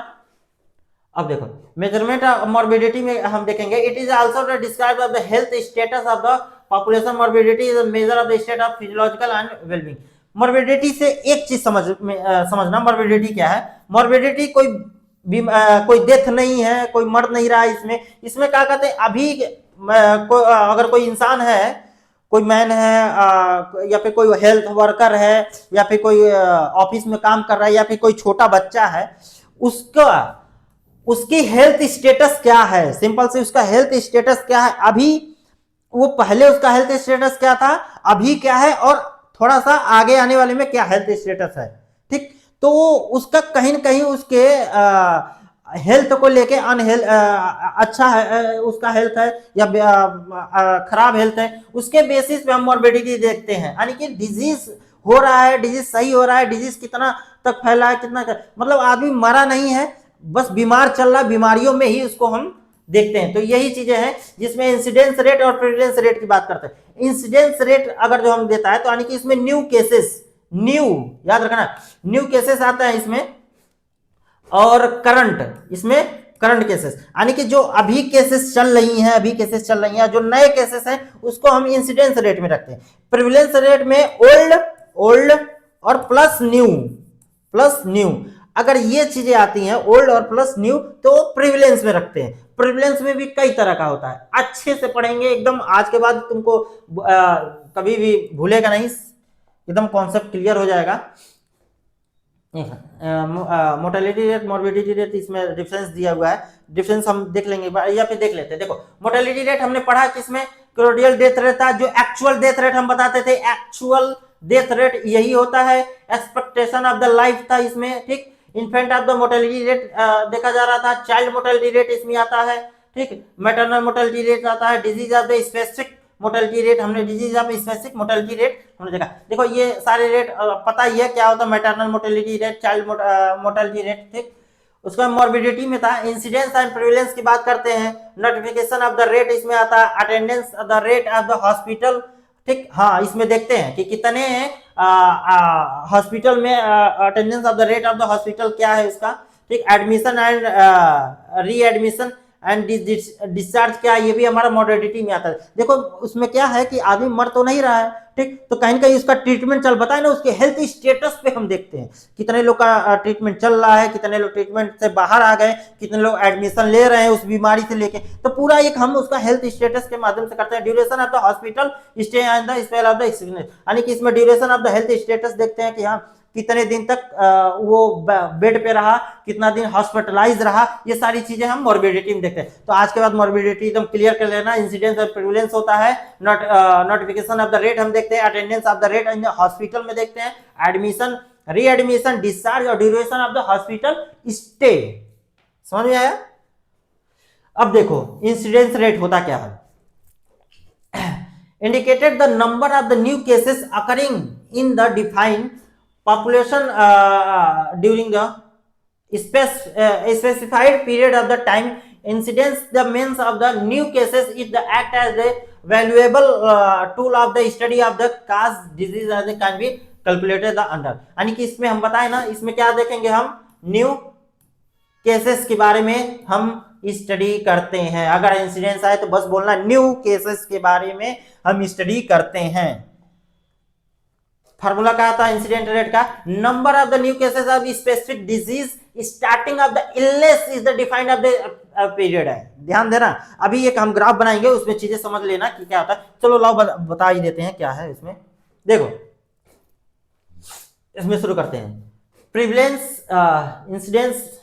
अब देखो मेजरमेंट ऑफ मॉर्बिडिटी में हम देखेंगे, it is also describe of the health status of the population. Morbidity is a measure of the state of physiological and wellbeing. Morbidity से एक चीज समझना, मॉर्बिडिटी क्या है। मॉर्बिडिटी कोई डेथ नहीं है, कोई मर नहीं रहा है इसमें। इसमें क्या कहते हैं, अभी अगर कोई इंसान है, कोई मैन है, या फिर कोई हेल्थ वर्कर है, या फिर कोई ऑफिस में काम कर रहा है, या फिर कोई छोटा बच्चा है, उसका उसकी हेल्थ स्टेटस क्या है, सिंपल से उसका हेल्थ स्टेटस क्या है अभी, वो पहले उसका हेल्थ स्टेटस क्या था, अभी क्या है, और थोड़ा सा आगे आने वाले में क्या हेल्थ स्टेटस है। ठीक, तो उसका कहीं ना कहीं उसके हेल्थ को लेके अच्छा है उसका हेल्थ है या खराब हेल्थ है, उसके बेसिस पे हम मॉर्बिडिटी देखते हैं। यानी कि डिजीज हो रहा है, डिजीज सही हो रहा है, डिजीज कितना तक फैला है, मतलब आदमी मरा नहीं है, बस बीमार चल रहा है, बीमारियों में ही उसको हम देखते हैं। तो यही चीजें हैं जिसमें इंसिडेंस रेट और प्रेवलेंस रेट की बात करते हैं। इंसिडेंस रेट अगर जो हम देता है तो यानी कि इसमें न्यू केसेस, न्यू याद रखना, न्यू केसेस आता है इसमें, और करंट, इसमें करंट केसेस, यानी कि जो अभी केसेस चल रही हैं, अभी केसेस चल रही हैं, जो नए केसेस हैं उसको हम इंसिडेंस रेट में रखते हैं। प्रिविलेंस रेट में ओल्ड और प्लस न्यू, अगर ये चीजें आती हैं ओल्ड और प्लस न्यू तो प्रिविलेंस में रखते हैं। प्रिविलेंस में भी कई तरह का होता है, अच्छे से पढ़ेंगे एकदम, आज के बाद तुमको कभी भी भूलेगा नहीं, एकदम कॉन्सेप्ट क्लियर हो जाएगा। मोर्टेलिटी रेट, मॉर्बिडिटी रेट, इसमें डिफरेंस दिया हुआ है, डिफरेंस हम देख लेंगे या फिर देख लेते हैं। देखो मोर्टेलिटी रेट हमने पढ़ा किसमें, क्रोडियल डेथ रेट था, जो एक्चुअल डेथ रेट हम बताते थे, एक्चुअल डेथ रेट यही होता है। एक्सपेक्टेशन ऑफ द लाइफ था इसमें। ठीक, infant of the mortality rate देखा जा रहा था, चाइल्ड मोर्टेलिटी रेट इसमें आता है। ठीक, मैटरनल मोर्टेलिटी रेट आता है, disease of the specific mortality rate, हमने disease of specific mortality rate हमने देखा। देखो ये सारे रेट पता ही है क्या होता है, maternal mortality rate, child mortality rate. ठीक, उसका मॉर्बिडिटी में था, इंसिडेंस एंड प्रिविलेंस की बात करते हैं, नोटिफिकेशन ऑफ द रेट इसमें आता है, attendance of the rate of the hospital. ठीक, हाँ इसमें देखते हैं कि कितने हॉस्पिटल में attendance of the rate of the hospital क्या है इसका। ठीक, admission and readmission and discharge क्या है, ये भी हमारा मॉर्बिडिटी में आता है। देखो उसमें क्या है कि आदमी मर तो नहीं रहा है, ठीक, तो कहीं ना कहीं उसका ट्रीटमेंट चल, बताए ना, उसके हेल्थ स्टेटस पे हम देखते हैं कितने लोग का ट्रीटमेंट चल रहा है, कितने लोग ट्रीटमेंट से बाहर आ गए, कितने लोग एडमिशन ले रहे हैं उस बीमारी से लेके, तो पूरा एक हम उसका हेल्थ स्टेटस के माध्यम से करते हैं। Duration of the hospital stay and the spell of the experience, यानी कि इसमें duration of the health status देखते हैं कि हाँ कितने दिन तक वो बेड पे रहा, कितना दिन हॉस्पिटलाइज रहा, ये सारी चीजें हम मॉर्बिडिटी में देखते हैं। तो आज के बाद मॉर्बिडिटी एकदम क्लियर कर लेना, इंसिडेंस और प्रिविलेंस होता है, नोटिफिकेशन ऑफ द रेट हम देखते हैं, attendance of the rate in the hospital में देखते हैं, एडमिशन, रीएडमिशन, डिस्चार्ज और duration of the hospital stay. समझ में आया। अब देखो इंसिडेंस रेट होता क्या है, indicated the number of the new cases occurring in the defined population during the specified period of the time. Incidence the means of the new cases is the act as a valuable tool of the study of the cause disease as can be calculated the under, यानी कि इसमें हम बताए ना, इसमें क्या देखेंगे हम, न्यू केसेस के बारे में हम स्टडी करते हैं। अगर इंसिडेंस आए तो बस बोलना न्यू केसेस के बारे में हम स्टडी करते हैं। फार्मूला क्या था इंसिडेंट रेट का, number of the new cases of specific disease starting of the illness is the defined of the period है। ध्यान देना, अभी एक हम ग्राफ बनाएंगे उसमें चीजें समझ लेना कि क्या होता है। चलो लाओ बता ही देते हैं क्या है इसमें। देखो इसमें शुरू करते हैं, prevalence, incidence,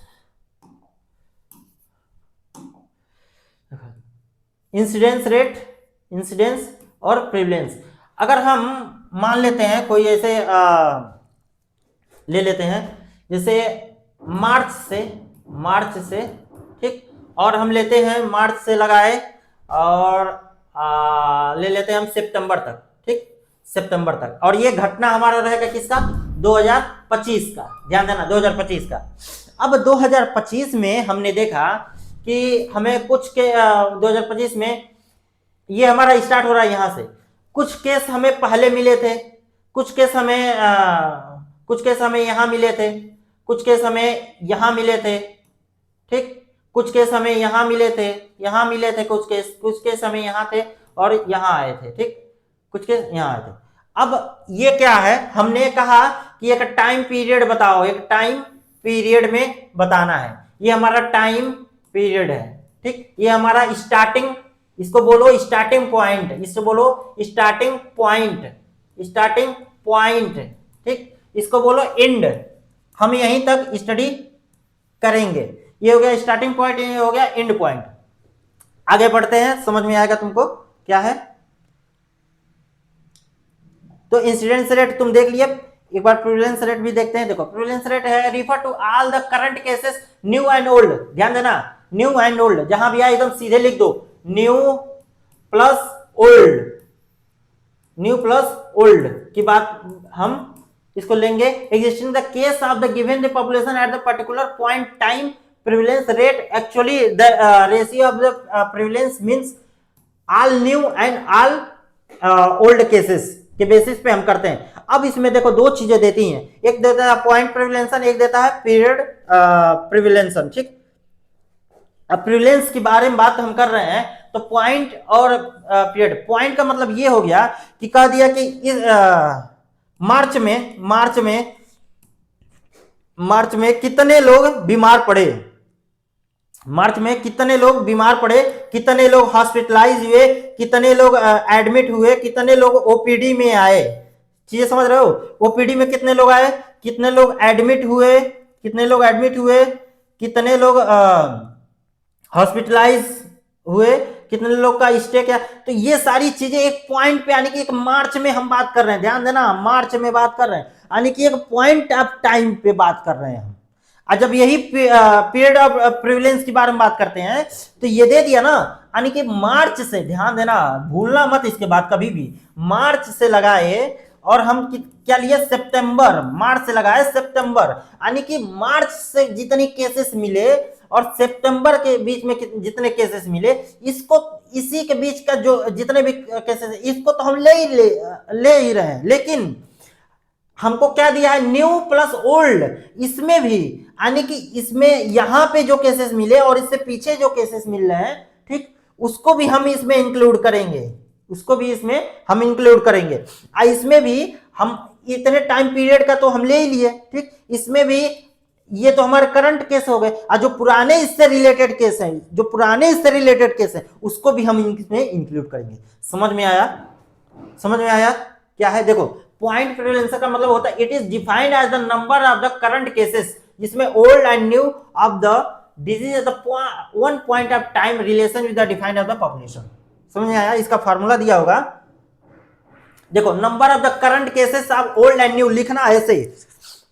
incidence rate, incidence और प्रिविलेंस। अगर हम मान लेते हैं कोई ऐसे ले लेते हैं जैसे मार्च से, ठीक, और हम लेते हैं मार्च से लगाए और ले लेते हैं हम सितंबर तक, ठीक, सितंबर तक, और ये घटना हमारा रहेगा किसका, 2025 का। ध्यान देना 2025 का। अब 2025 में हमने देखा कि हमें कुछ के 2025 में ये हमारा स्टार्ट हो रहा है यहां से, कुछ केस हमें पहले मिले थे, कुछ के समय कुछ के समय यहाँ मिले थे, कुछ के समय यहाँ मिले थे, ठीक, कुछ के समय यहाँ मिले थे, यहाँ मिले थे, कुछ के समय यहाँ थे और यहाँ आए थे, ठीक, कुछ के यहाँ आए थे। अब ये क्या है, हमने कहा कि एक टाइम पीरियड बताओ, एक टाइम पीरियड में बताना है, ये हमारा टाइम पीरियड है, ठीक, ये हमारा स्टार्टिंग, इसको बोलो स्टार्टिंग पॉइंट, इसको बोलो स्टार्टिंग पॉइंट, स्टार्टिंग पॉइंट, ठीक, इसको बोलो एंड। हम यहीं तक स्टडी करेंगे। ये हो गया स्टार्टिंग पॉइंट, ये हो गया एंड पॉइंट। आगे बढ़ते हैं, समझ में आएगा तुमको क्या है। तो इंसिडेंस रेट तुम देख लिया, एक बार प्रिवेलेंस रेट भी देखते हैं। देखो प्रिवेलेंस रेट है refer to all the current cases new and old, ध्यान देना, न्यू एंड ओल्ड, जहां भी आए एकदम सीधे लिख दो, new plus old, new plus old की बात हम इसको लेंगे। Existing the case of the given the population at the particular point time, prevalence rate actually the ratio of the prevalence means all new and all old cases के basis पे हम करते हैं। अब इसमें देखो दो चीजें देती हैं, एक देता है पॉइंट प्रिविलेंसन, एक देता है पीरियड प्रिविलेंसन, ठीक। अब प्रिविलेंस के बारे में बात हम कर रहे हैं, तो पॉइंट और पीरियड, पॉइंट का मतलब ये हो गया कि कह दिया कि इस मार्च में कितने लोग बीमार पड़े, मार्च में कितने लोग बीमार पड़े, कितने लोग हॉस्पिटलाइज हुए, कितने लोग एडमिट हुए, कितने लोग ओपीडी में आए, चीजें समझ रहे हो। ओपीडी में कितने लोग आए, कितने लोग एडमिट हुए, कितने लोग एडमिट हुए, कितने लोग हॉस्पिटलाइज हुए, कितने लोग का स्टे क्या, तो ये सारी चीजें एक पॉइंट पे, यानी कि एक मार्च में हम बात कर रहे हैं, ध्यान देना, मार्च में बात कर रहे हैं, यानी कि एक पॉइंट ऑफ टाइम पे बात कर रहे हैं हम। और जब यही पीरियड ऑफ प्रिविलेंस के बारे में बात करते हैं, तो ये दे दिया ना, यानी कि मार्च से, ध्यान देना, भूलना मत इसके बाद कभी भी, मार्च से लगाए और हम क्या लिए, सितंबर, मार्च से लगाए सितंबर, यानी कि मार्च से जितनी केसेस मिले और सितंबर के बीच में जितने केसेस मिले, इसको, इसी के बीच का जो जितने भी केसेस, इसको तो हम ले ही रहे हैं, लेकिन हमको क्या दिया है, न्यू प्लस ओल्ड, इसमें भी, यानी कि इसमें यहां पे जो केसेस मिले और इससे पीछे जो केसेस मिल रहे हैं, ठीक, उसको भी हम इसमें इंक्लूड करेंगे, उसको भी इसमें हम इंक्लूड करेंगे। इसमें भी हम इतने टाइम पीरियड का तो हम ले ही लिए, ठीक, इसमें भी ये तो हमारे करंट केस हो गए, और जो पुराने इससे रिलेटेड केस हैं, जो पुराने इससे रिलेटेड केस हैं, उसको भी हम इसमें इंक्लूड करेंगे। समझ में आया, समझ में आया क्या है। देखो पॉइंट प्रिवेलेंस का मतलब होता है it is defined as the number of the current cases जिसमें old and new of the disease at the one point of time relation with the defined of the population. समझ में आया, इसका formula दिया होगा, देखो number of the current cases of old and new लिखना ऐसे ही,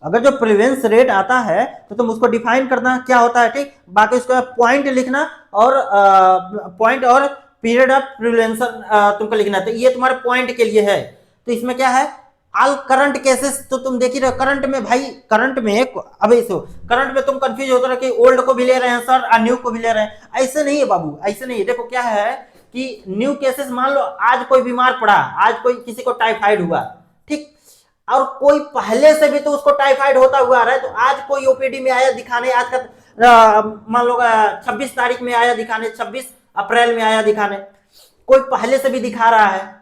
अगर जो प्रिवेलेंस रेट आता है तो तुम उसको डिफाइन करना क्या होता है, ठीक, बाकी उसका पॉइंट लिखना और पॉइंट और पीरियड ऑफ प्रिवेलेंसन तुमको लिखना है। तो ये तुम्हारे पॉइंट के लिए है। तो इसमें क्या है, ऑल करंट केसेस, तो तुम देख ही रहे हो करंट में, भाई करंट में, अब इसो करंट में तुम कंफ्यूज होते रहे कि ओल्ड को भी ले रहे हैं सर और न्यू को भी ले रहे हैं, ऐसे नहीं है बाबू, ऐसे नहीं है। देखो क्या है कि न्यू केसेस, मान लो आज कोई बीमार पड़ा, आज कोई किसी को टाइफाइड हुआ, ठीक, और कोई पहले से भी तो उसको टाइफाइड होता हुआ आ रहा है, तो आज कोई ओपीडी में आया दिखाने, आज का मान लो 26 तारीख में आया दिखाने, 26 अप्रैल में आया दिखाने, कोई पहले से भी दिखा रहा है,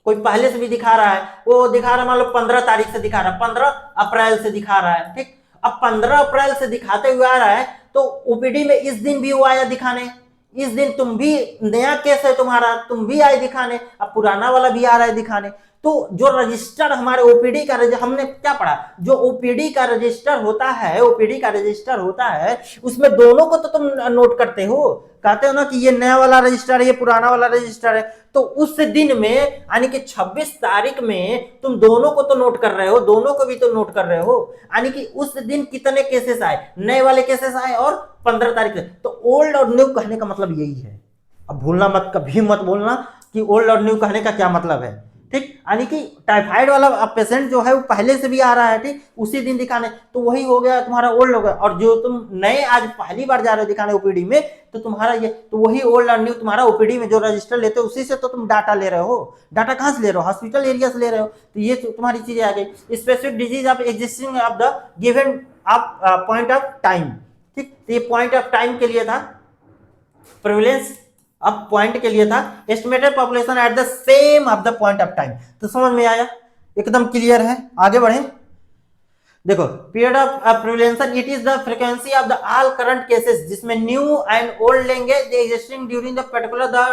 कोई पहले से भी दिखा रहा है, वो दिखा रहा है मान लो 15 तारीख से दिखा रहा है, 15 अप्रैल से दिखा रहा है, ठीक, अब 15 अप्रैल से दिखाते हुए आ रहा है, तो ओपीडी में इस दिन भी वो आया दिखाने, इस दिन तुम भी, नया केस है तुम्हारा, तुम भी आए दिखाने, अब पुराना वाला भी आ रहा है दिखाने। तो जो रजिस्टर हमारे ओपीडी का, हमने क्या पढ़ा, जो ओपीडी का रजिस्टर होता है, ओपीडी का रजिस्टर होता है, उसमें दोनों को तो तुम नोट करते हो, कहते हो ना कि ये नया वाला रजिस्टर है, ये पुराना वाला रजिस्टर है, तो उस दिन में यानी कि 26 तारीख में तुम दोनों को तो नोट कर रहे हो, दोनों को भी तो नोट कर रहे हो, यानी कि उस दिन कितने केसेस आए, नए वाले केसेस आए और 15 तारीख से। तो ओल्ड और न्यू कहने का मतलब यही है। अब भूलना मत, कभी मत बोलना कि ओल्ड और न्यू कहने का क्या मतलब है, ठीक, यानी कि टाइफाइड वाला पेशेंट जो है वो पहले से भी आ रहा है, ठीक, उसी दिन दिखाने, तो वही हो गया तुम्हारा ओल्ड हो गया। और जो तुम नए आज पहली बार जा रहे हो दिखाने ओपीडी में, तो तुम्हारा ये तो वही ओल्ड और न्यू तुम्हारा ओपीडी में जो रजिस्टर लेते हो उसी से तो तुम डाटा ले रहे हो। डाटा कहाँ से ले रहे हो? हॉस्पिटल एरिया से ले रहे हो। तो ये तुम्हारी चीजें आ गई। Specific disease of existing of the given of point of time, ठीक, तो ये पॉइंट ऑफ टाइम के लिए था, प्रेवलेंस अब पॉइंट के लिए था, estimated population at the same of the point of time. तो समझ में आया, एकदम क्लियर है। आगे बढ़े, देखो period of prevalence, it is the frequency of the all current cases जिसमें न्यू एंड ओल्ड लेंगे the existing during the particular the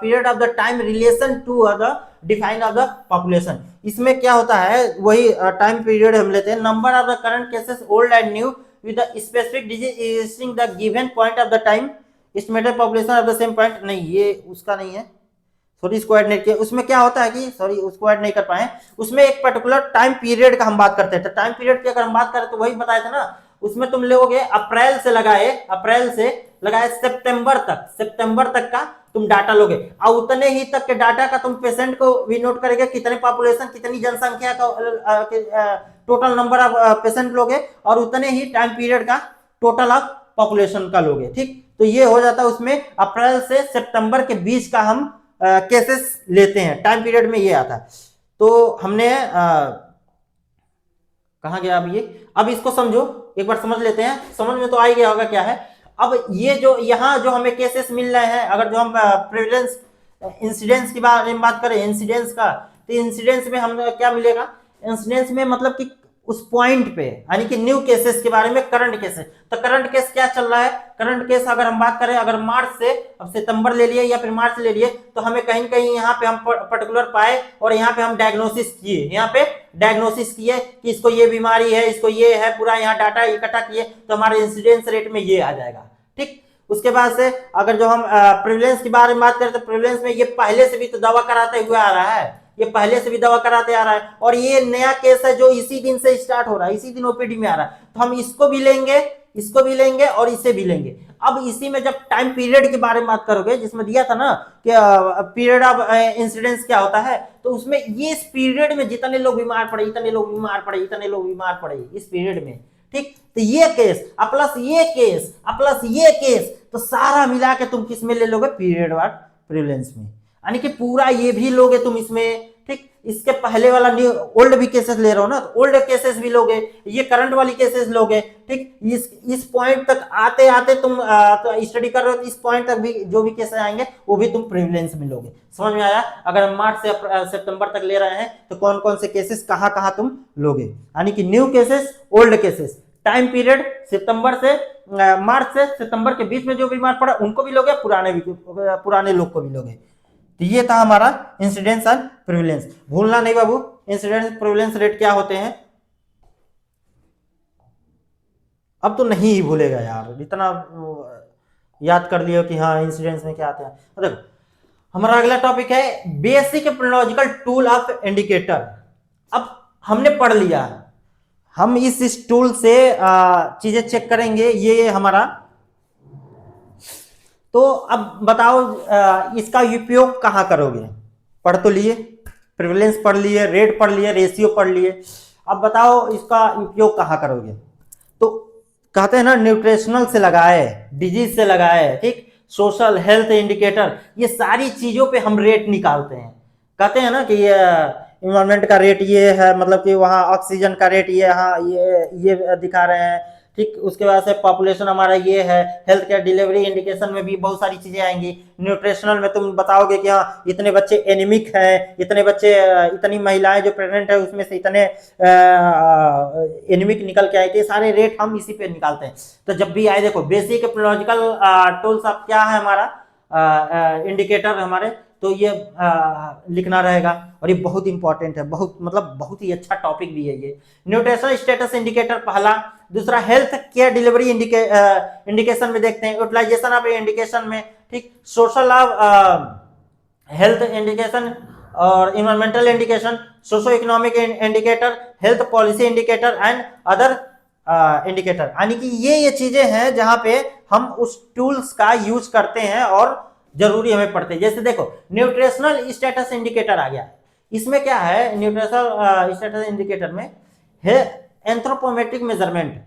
period of the time relation to the define of the population. इसमें क्या होता है, वही time period हम लेते हैं, number of the current cases old and new with the specific disease existing the given point of the time, estimated population of the same point. नहीं, ये उसका नहीं है, सॉरी, इसको ऐड नहीं किया। उसमें क्या होता है कि सॉरी उसको ऐड नहीं कर पाए, उसमें एक पर्टिकुलर टाइम पीरियड का हम बात करते हैं। तो टाइम पीरियड की अगर हम बात करें तो वही बताया था ना, उसमें तुम लोगे अप्रैल से लगाए सितंबर तक का तुम डाटा लोगे, और उतने ही तक के डाटा का तुम पेशेंट को भी नोट करेंगे, कितने पॉपुलेशन, कितनी जनसंख्या का टोटल नंबर ऑफ पेशेंट लोगे, और उतने ही टाइम पीरियड का टोटल ऑफ पॉपुलेशन का लोगे, ठीक। तो ये हो जाता है, उसमें अप्रैल से सितंबर के बीच का हम केसेस लेते हैं, टाइम पीरियड में ये आता है। तो हमने कहाँ गया अब ये, अब इसको समझो, एक बार समझ लेते हैं, समझ में तो आ ही गया होगा क्या है। अब ये जो यहाँ जो हमें केसेस मिल रहे हैं, अगर जो हम प्रेवलेंस इंसिडेंस की बारे में बात करें, इंसिडेंस का, तो इंसिडेंस में हम क्या मिलेगा, इंसिडेंस में मतलब कि उस पॉइंट पे, यानी कि न्यू केसेस के बारे में, करंट केसेस। तो करंट केस क्या चल रहा है, करंट केस अगर हम बात करें, अगर मार्च से, अब सितंबर ले लिए या फिर मार्च ले लिए, तो हमें कहीं कहीं यहाँ पे हम पर्टिकुलर पाए और यहाँ पे हम डायग्नोसिस किए, यहाँ पे डायग्नोसिस किए कि इसको ये बीमारी है, इसको ये है, पूरा यहाँ डाटा इकट्ठा किए, तो हमारे इंसिडेंस रेट में ये आ जाएगा, ठीक। उसके बाद से अगर जो हम प्रेवलेंस के बारे में बात करें, तो प्रेवलेंस में ये पहले से भी तो दवा कराते हुए आ रहा है, ये पहले से भी दवा कराते आ रहा है, और ये नया केस है जो इसी दिन से स्टार्ट हो रहा है, इसी दिन ओपीडी में आ रहा है, तो हम इसको भी लेंगे और इसे भी लेंगे। अब इसी में जब टाइम पीरियड के बारे में बात करोगे, जिसमें दिया था ना कि पीरियड ऑफ इंसिडेंस क्या होता है, तो उसमें ये इस पीरियड में जितने लोग बीमार पड़े, इतने लोग बीमार पड़े इस पीरियड में, ठीक। तो ये केस प्लस ये केस, तो सारा मिला के तुम किस में ले लोगे, पीरियड ऑफ प्रेवलेंस में, यानी कि पूरा ये भी लोगे तुम इसमें, ठीक। इसके पहले वाला न्यू ओल्ड भी केसेस ले रहे हो ना, तो ओल्ड केसेस भी लोगे, ये करंट वाली केसेस लोगे, ठीक। इस पॉइंट तक आते आते तुम स्टडी कर रहे हो, तो इस पॉइंट तक भी जो भी केसेस आएंगे वो भी तुम प्रेवलेंस में लोगे। समझ में आया? अगर हम मार्च से सितंबर तक ले रहे हैं, तो कौन कौन से केसेस कहाँ कहाँ तुम लोगे, यानी कि new cases, old cases, time period सितंबर से मार्च से सितंबर के बीच में जो बीमार पड़ा उनको भी लोगे, पुराने लोग को भी लोगे। तो ये था हमारा इंसिडेंस एंड प्रेवलेंस। भूलना नहीं बाबू, इंसिडेंस प्रेवलेंस रेट क्या होते हैं, अब तो नहीं ही भूलेगा यार, इतना याद कर लियो कि हाँ इंसिडेंस में क्या आते हैं। देखो हमारा अगला टॉपिक है basic epidemiological tool of indicator. अब हमने पढ़ लिया, हम इस टूल से चीजें चेक करेंगे, ये हमारा। तो अब बताओ इसका उपयोग कहाँ करोगे, पढ़ तो लिए, प्रेवलेंस पढ़ लिए, रेट पढ़ लिए, रेशियो पढ़ लिए, अब बताओ इसका उपयोग कहाँ करोगे। तो कहते हैं ना न्यूट्रिशनल से लगाए, डिजीज से लगाए, ठीक, सोशल हेल्थ इंडिकेटर, ये सारी चीजों पे हम रेट निकालते हैं। कहते हैं ना कि ये इन्वायरमेंट का रेट ये है, मतलब कि वहाँ ऑक्सीजन का रेट ये, हाँ ये दिखा रहे हैं, ठीक। उसके बाद से पॉपुलेशन हमारा ये है, हेल्थ केयर डिलीवरी इंडिकेशन में भी बहुत सारी चीजें आएंगी। न्यूट्रिशनल में तुम बताओगे कि हाँ इतने बच्चे एनीमिक हैं, इतने बच्चे, इतनी महिलाएं जो प्रेग्नेंट है उसमें से इतने एनीमिक निकल के आए थे, सारे रेट हम इसी पे निकालते हैं। तो जब भी आए, देखो बेसिक एपिडेमियोलॉजिकल टूल्स अब क्या है हमारा इंडिकेटर हमारे, तो ये लिखना रहेगा, और ये बहुत इंपॉर्टेंट है, बहुत ही अच्छा टॉपिक भी है ये। न्यूट्रिशनल स्टेटस इंडिकेटर पहला। दूसरा हेल्थ केयर डिलीवरी इंडिकेशन में देखते हैं, यूटिलाइजेशन ऑफ इंडिकेशन में, ठीक, सोशल ऑफ हेल्थ इंडिकेशन और environmental indication, socio economic indicator, health policy indicator and other indicator, यानी कि ये चीजें हैं जहां पे हम उस टूल्स का यूज करते हैं और जरूरी हमें पड़ते हैं। जैसे देखो न्यूट्रिशनल स्टेटस इंडिकेटर आ गया, इसमें क्या है न्यूट्रिशनल स्टेटस इंडिकेटर में है एंथ्रोपोमेट्रिक मेजरमेंट।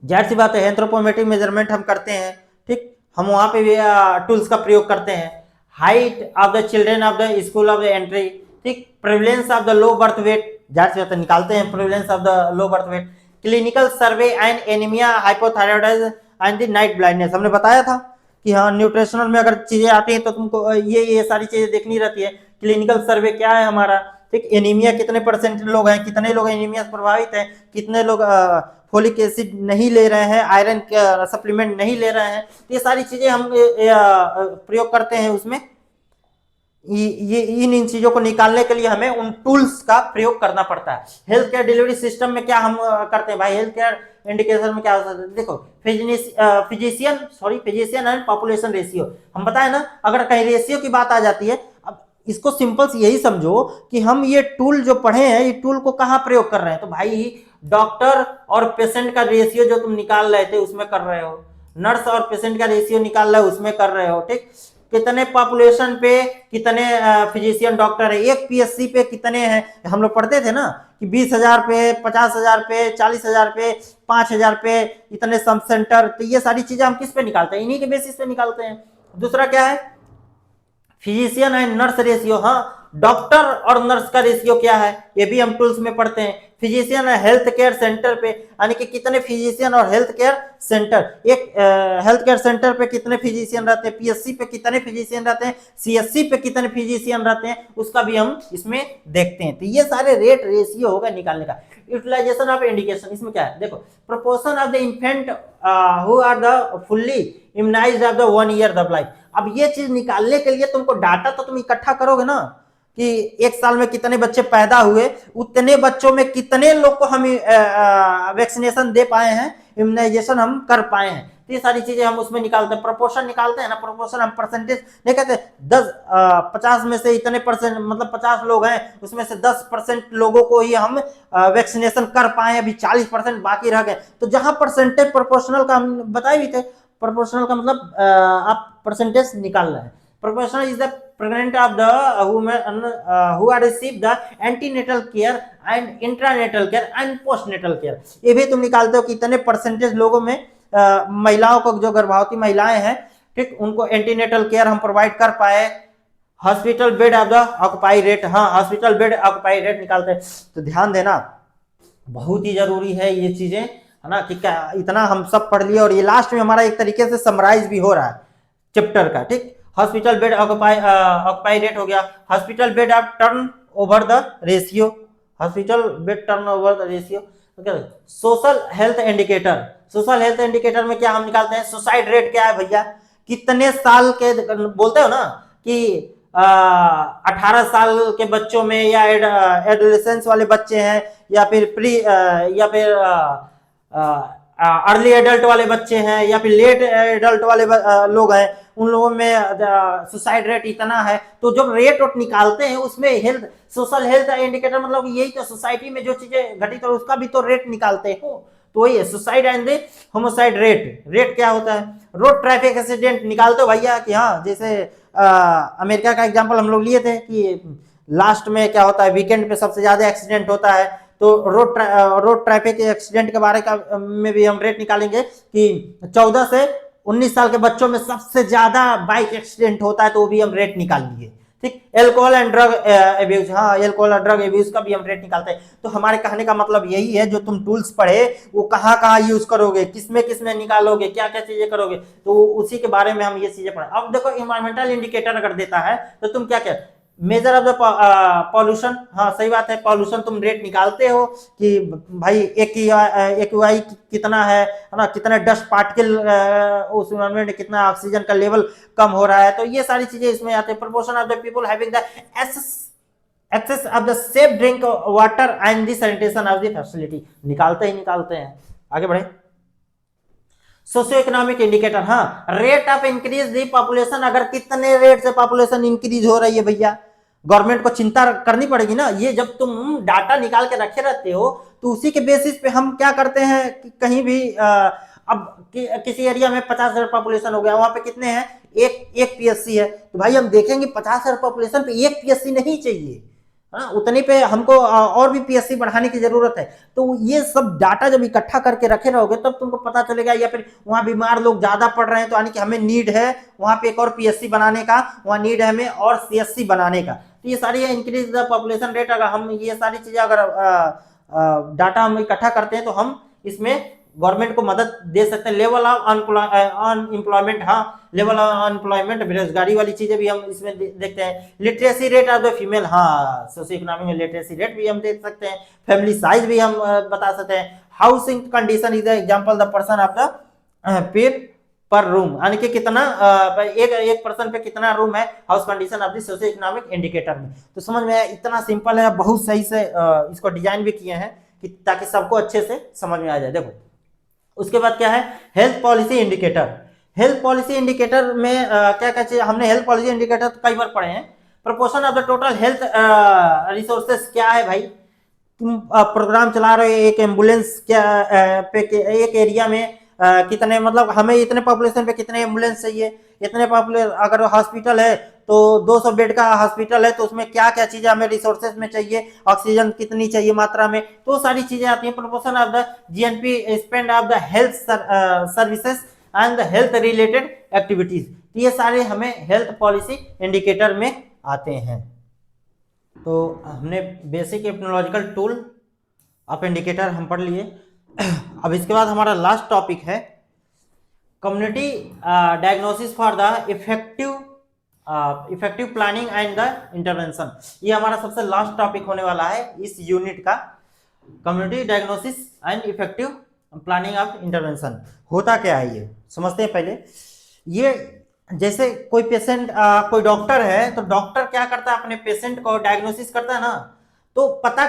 जाहिर सी बात है एंथ्रोपोमेट्रिक मेजरमेंट हम करते हैं, ठीक, हम वहां पे भी टूल्स का प्रयोग करते हैं। Height of the children of the school of the entry, ठीक, prevalence of the low birth weight, जाहिर सी बात है निकालते हैं prevalence of the low birth weight. Clinical survey and anaemia hypothyroidism and the night blindness, हमने बताया था कि हाँ न्यूट्रिशनल में अगर चीजें आती हैं तो तुमको ये सारी चीजें देखनी रहती है। क्लिनिकल सर्वे क्या है हमारा, ठीक, एनीमिया कितने परसेंट लोग हैं, कितने लोग एनीमिया से प्रभावित हैं, कितने लोग फोलिक एसिड नहीं ले रहे हैं, आयरन सप्लीमेंट नहीं ले रहे हैं, ये सारी चीजें हम प्रयोग करते हैं उसमें। ये इन चीजों को निकालने के लिए हमें उन टूल्स का प्रयोग करना पड़ता है। हेल्थ केयर डिलीवरी सिस्टम में क्या हम करते हैं भाई, हेल्थ केयर इंडिकेशन में क्या होता है, देखो फिजिशियन एंड पॉपुलेशन रेशियो, हम बताए ना, अगर कहीं रेशियो की बात आ जाती है, अब इसको सिंपल से यही समझो कि हम ये टूल जो पढ़े हैं, ये टूल को कहाँ प्रयोग कर रहे हैं, तो भाई डॉक्टर और पेशेंट का रेशियो जो तुम निकाल रहे थे उसमें कर रहे हो, नर्स और पेशेंट का रेशियो निकाल रहे हो उसमें कर रहे हो, ठीक, कितने पॉपुलेशन पे कितने फिजिशियन डॉक्टर है, एक पीएससी पे कितने हैं, हम लोग पढ़ते थे ना कि 20,000 पे, 50,000 पे, 40,000 पे, 5,000 पे इतने सब सेंटर, तो ये सारी चीजें हम किस पे निकालते हैं, इन्हीं के बेसिस पे निकालते हैं। दूसरा क्या है, फिजिशियन एंड नर्स रेशियो, हाँ डॉक्टर और नर्स का रेशियो क्या है, ये भी हम टूल्स में पढ़ते हैं। फिजिशियन हेल्थ केयर सेंटर पे, यानी कि कितने फिजिशियन और हेल्थ केयर सेंटर, एक हेल्थ केयर सेंटर पे कितने फिजिशियन रहते हैं, पीएससी पे कितने फिजिशियन रहते हैं, सीएससी पे कितने फिजिशियन रहते हैं, उसका भी हम इसमें देखते हैं। तो ये सारे रेट रेशियो होगा निकालने का। यूटिलाइजेशन ऑफ इंडिकेशन, इसमें क्या है, देखो proportion of the infant who are the fully immunised of the 1 year of life. अब ये चीज निकालने के लिए तुमको डाटा तो तुम इकट्ठा करोगे ना कि एक साल में कितने बच्चे पैदा हुए, उतने बच्चों में कितने लोग को हम वैक्सीनेशन दे पाए हैं, इम्यूनाइजेशन हम कर पाए हैं, तो ये सारी चीजें हम उसमें निकालते हैं। प्रोपोर्शन निकालते हैं ना, प्रोपोर्शन हम परसेंटेज नहीं कहते, 50 में से इतने परसेंट, मतलब 50 लोग हैं उसमें से 10% लोगों को ही हम वैक्सीनेशन कर पाए, अभी 40% बाकी रह गए। तो जहां परसेंटेज प्रोपोर्शनल का हम बताए भी थे, प्रोपोर्शनल का मतलब आप परसेंटेज निकाल रहे हैं। Proportional is the pregnant of the women who are received the antenatal care and intranatal care and postnatal care, ये भी तुम निकालते हो कि इतने परसेंटेज लोगों में महिलाओं को, जो गर्भवती महिलाएं हैं, ठीक, उनको एंटीनेटल केयर हम प्रोवाइड कर पाए। Hospital bed of the occupy rate, हाँ हॉस्पिटल बेड ऑक्युपाई रेट निकालते हैं। तो ध्यान देना बहुत ही जरूरी है ये चीजें, है ना, कि क्या इतना हम सब पढ़ लिए और ये लास्ट में हमारा एक तरीके से समराइज भी हो रहा है चैप्टर का, ठीक। हॉस्पिटल बेड ऑक्युपाई रेट हो गया, hospital bed of turn over the ratio, hospital bed turn over the ratio. Social health indicator, social health indicator में क्या हम निकालते हैं, सुसाइड रेट क्या है भैया, कितने साल के, बोलते हो ना कि 18 साल के बच्चों में, या एडोलेसेंस वाले बच्चे हैं, या फिर या फिर अर्ली एडल्ट वाले बच्चे हैं, या फिर लेट एडल्ट वाले लोग हैं, उन लोगों में सुसाइड रेट इतना है। तो जब रेट निकालते हैं उसमें हेल्थ, सोशल हेल्थ इंडिकेटर मतलब यही तो, सोसाइटी में जो चीजें घटित हो उसका भी तो रेट निकालते हो, तो वही है suicide and the homicide rate. Rate क्या होता है, रोड ट्रैफिक एक्सीडेंट निकालते हो भैया कि हाँ, जैसे अमेरिका का एग्जाम्पल हम लोग लिए थे कि लास्ट में क्या होता है, वीकेंड पे सबसे ज्यादा एक्सीडेंट होता है, तो रोड ट्रैफिक एक्सीडेंट के बारे का में भी हम रेट निकालेंगे कि 14 से 19 साल के बच्चों में सबसे ज्यादा बाइक एक्सीडेंट होता है, तो वो भी हम रेट निकाल लिए, ठीक। एल्कोहल एंड ड्रग एब्यूज, हाँ एल्कोहल और ड्रग एब्यूज का भी हम रेट निकालते हैं। तो हमारे कहने का मतलब यही है, जो तुम टूल्स पढ़े वो कहाँ कहाँ यूज करोगे, किसमें किसमें निकालोगे, क्या क्या चीजें करोगे, तो उसी के बारे में हम ये चीजें पढ़े। अब देखो इन्वायरमेंटल इंडिकेटर अगर देता है तो तुम क्या क्या, मेजर ऑफ द पॉल्यूशन, हाँ सही बात है, पॉल्यूशन तुम रेट निकालते हो कि भाई एक्यूआई कितना है ना, कितने डस्ट पार्टिकल उस एनवायरनमेंट में, कितना ऑक्सीजन का लेवल कम हो रहा है, तो ये सारी चीजें इसमें आते हैं। Proportion of the people having the access of the safe drink water and the sanitation of the facility, निकालते ही निकालते हैं। आगे बढ़े, सोशियो इकोनॉमिक इंडिकेटर, हाँ rate of increase the population, अगर कितने रेट से पॉपुलेशन इंक्रीज हो रही है भैया, गवर्नमेंट को चिंता करनी पड़ेगी ना। ये जब तुम डाटा निकाल के रखे रहते हो तो उसी के बेसिस पे हम क्या करते हैं कि कहीं भी अब किसी एरिया में 50,000 पॉपुलेशन हो गया, वहां पे कितने हैं, एक पीएससी है, तो भाई हम देखेंगे 50,000 पॉपुलेशन पे एक पीएससी नहीं चाहिए, है ना, उतनी पे हमको और भी पीएससी बढ़ाने की जरूरत है। तो ये सब डाटा जब इकट्ठा करके रखे रहोगे तब तुमको पता चलेगा, या फिर वहां बीमार लोग ज्यादा पड़ रहे हैं तो यानी कि हमें नीड है वहां पे एक और पीएससी बनाने का, वहां नीड है हमें और सीएससी बनाने का। तो ये सारी इंक्रीज द पॉपुलेशन रेट, अगर हम ये सारी चीजें अगर डाटा हम इकट्ठा करते हैं तो हम इसमें गवर्नमेंट को मदद दे सकते हैं। लेवल ऑफ अनएम्प्लॉयमेंट, हाँ लेवल ऑफ अनएम्प्लॉयमेंट, बेरोजगारी वाली चीजें भी हम इसमें देखते हैं। Literacy rate of the female, हाँ सोशियो इकोनॉमिक लिटरेसी रेट भी हम देख सकते हैं। फैमिली साइज भी हम बता सकते हैं। Housing condition is the example the person of the paid पर रूम, यानी कि कितना एक पर्सन पे कितना रूम है, house condition of the socio economic indicator में। तो समझ में आया, इतना सिंपल है, बहुत सही से इसको डिजाइन भी किए हैं कि ताकि सबको अच्छे से समझ में आ जाए। देखो उसके बाद क्या है, health policy indicator. Health policy indicator में क्या क्या चीज, हमने हेल्थ पॉलिसी इंडिकेटर तो कई बार पढ़े हैं। Proportion of the total health resources क्या है भाई, तुम प्रोग्राम चला रहे हो, एक एम्बुलेंस क्या पे एक एरिया में कितने, मतलब हमें इतने पॉपुलेशन पे कितने एम्बुलेंस चाहिए, इतने पॉपुलेशन, अगर हॉस्पिटल है तो 200 बेड का हॉस्पिटल है तो उसमें क्या क्या चीजें हमें रिसोर्सेज में चाहिए, ऑक्सीजन कितनी चाहिए मात्रा में, तो सारी चीजें आती हैं। Proportion of the GNP spend of the health services and the health related activities, तो ये सारे हमें हेल्थ पॉलिसी इंडिकेटर में आते हैं। तो हमने बेसिक एपिडोलॉजिकल टूल ऑफ इंडिकेटर हम पढ़ लिए। अब इसके बाद हमारा लास्ट टॉपिक है community diagnosis for the effective planning and the intervention. ये हमारा सबसे लास्ट टॉपिक होने वाला है इस यूनिट का, community diagnosis and effective planning of intervention. होता क्या है ये समझते हैं पहले। ये जैसे कोई पेशेंट, कोई डॉक्टर है तो डॉक्टर क्या करता है, अपने पेशेंट को डायग्नोसिस करता है ना, तो पता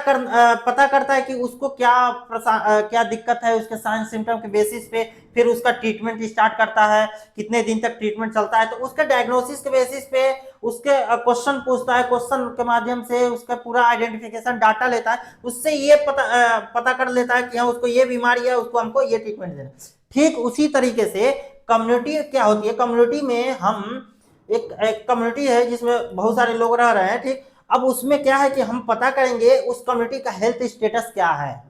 करता है कि उसको क्या दिक्कत है, उसके साइन सिम्टम के बेसिस पे फिर उसका ट्रीटमेंट स्टार्ट करता है, कितने दिन तक ट्रीटमेंट चलता है। तो उसके डायग्नोसिस के बेसिस पे उसके क्वेश्चन पूछता है, क्वेश्चन के माध्यम से उसका पूरा आइडेंटिफिकेशन डाटा लेता है, उससे ये पता कर लेता है कि हाँ उसको ये बीमारी है, उसको हमको ये ट्रीटमेंट देना। ठीक उसी तरीके से कम्युनिटी क्या होती है, कम्युनिटी में हम एक कम्युनिटी है जिसमें बहुत सारे लोग रह रहे हैं, ठीक। अब उसमें क्या है कि हम पता करेंगे उस कम्युनिटी का हेल्थ स्टेटस क्या है,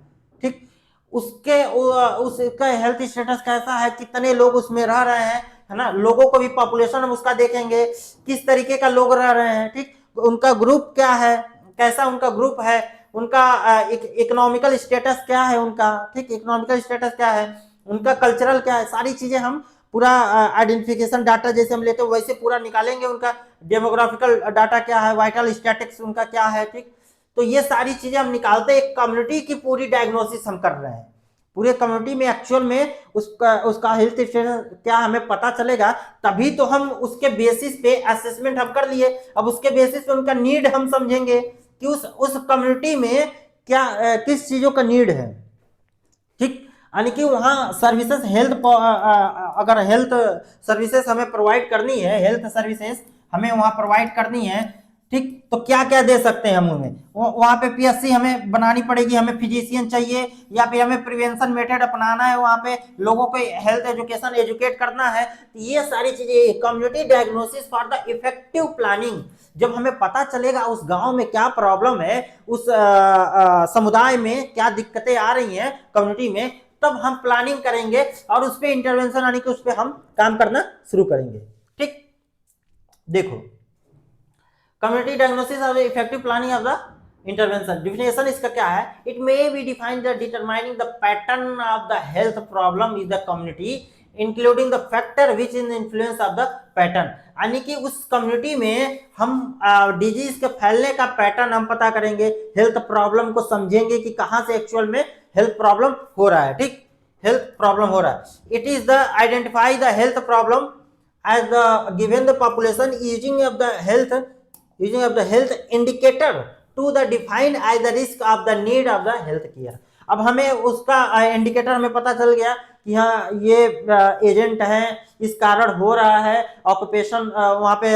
ठीक, उसका हेल्थ स्टेटस कैसा है, कितने लोग उसमें रह रहे हैं, है ना, लोगों को भी पॉपुलेशन हम उसका देखेंगे, किस तरीके का लोग रह रहे हैं, ठीक, उनका ग्रुप क्या है, कैसा उनका ग्रुप है, उनका इकोनॉमिकल स्टेटस क्या है उनका, ठीक, इकोनॉमिकल स्टेटस क्या है, उनका कल्चरल क्या है, सारी चीजें हम पूरा आइडेंटिफिकेशन डाटा जैसे हम लेते हैं वैसे पूरा निकालेंगे। उनका डेमोग्राफिकल डाटा क्या है, वाइटल स्टैटिक्स उनका क्या है, ठीक। तो ये सारी चीजें हम निकालते हैं, एक कम्युनिटी की पूरी डायग्नोसिस हम कर रहे हैं। पूरे कम्युनिटी में एक्चुअल में उसका हेल्थ स्टेटस क्या हमें पता चलेगा, तभी तो हम उसके बेसिस पे असेसमेंट हम कर लिए। अब उसके बेसिस पे उनका नीड हम समझेंगे कि उस कम्युनिटी में क्या किस चीजों का नीड है, ठीक। यानी कि वहाँ सर्विसेज अगर हेल्थ सर्विसेज हमें प्रोवाइड करनी है, हेल्थ सर्विसेज हमें वहाँ प्रोवाइड करनी है, ठीक, तो क्या क्या दे सकते हैं हम उन्हें, वहाँ पे पीएससी हमें बनानी पड़ेगी, हमें फिजिशियन चाहिए, या फिर हमें प्रिवेंशन मेथड अपनाना है, वहाँ पे लोगों को हेल्थ एजुकेशन एजुकेट करना है। ये सारी चीजें community diagnosis for the effective planning. जब हमें पता चलेगा उस गांव में क्या प्रॉब्लम है, उस समुदाय में क्या दिक्कतें आ रही हैं कम्युनिटी में, तब हम प्लानिंग करेंगे और उस पर इंटरवेंशन यानी कि उस पर हम काम करना शुरू करेंगे, ठीक। देखो community diagnosis of the effective planning of the intervention, definition इसका क्या है, it may be defined the determining the pattern of the health problem is the community including the factor which in influence of the pattern. यानी कि उस community में हम disease के फैलने का पैटर्न हम पता करेंगे, हेल्थ प्रॉब्लम को समझेंगे कि कहां से एक्चुअल में हेल्थ प्रॉब्लम हो रहा है, ठीक, हेल्थ प्रॉब्लम हो रहा है। It is the identify the health problem as the given the population using of the health indicator to the define as the risk of the need of the health care. अब हमें उसका indicator हमें पता चल गया कि हाँ ये एजेंट है, इस कारण हो रहा है, ऑक्यूपेशन वहाँ पे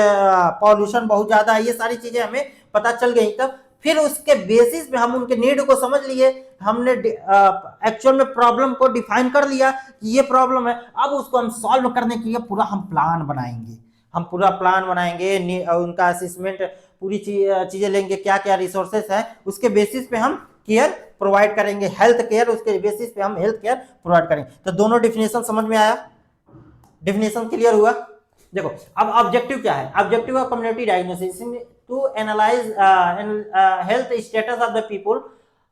पॉल्यूशन बहुत ज्यादा है, ये सारी चीजें हमें पता चल गई। तब फिर उसके बेसिस पे हम उनके नीड को समझ लिए, हमने एक्चुअल में प्रॉब्लम को डिफाइन कर लिया कि ये प्रॉब्लम है। अब उसको हम सॉल्व करने के लिए पूरा हम प्लान बनाएंगे, हम पूरा प्लान बनाएंगे, उनका असेसमेंट पूरी चीजें लेंगे, क्या क्या रिसोर्सेस है, उसके बेसिस पे हम केयर प्रोवाइड करेंगे, हेल्थ केयर, उसके बेसिस पे हम हेल्थ केयर प्रोवाइड करेंगे। तो दोनों डिफिनेशन समझ में आया, डिफिनेशन क्लियर हुआ। देखो अब ऑब्जेक्टिव क्या है, objective of community diagnosis to analyse health status of the people,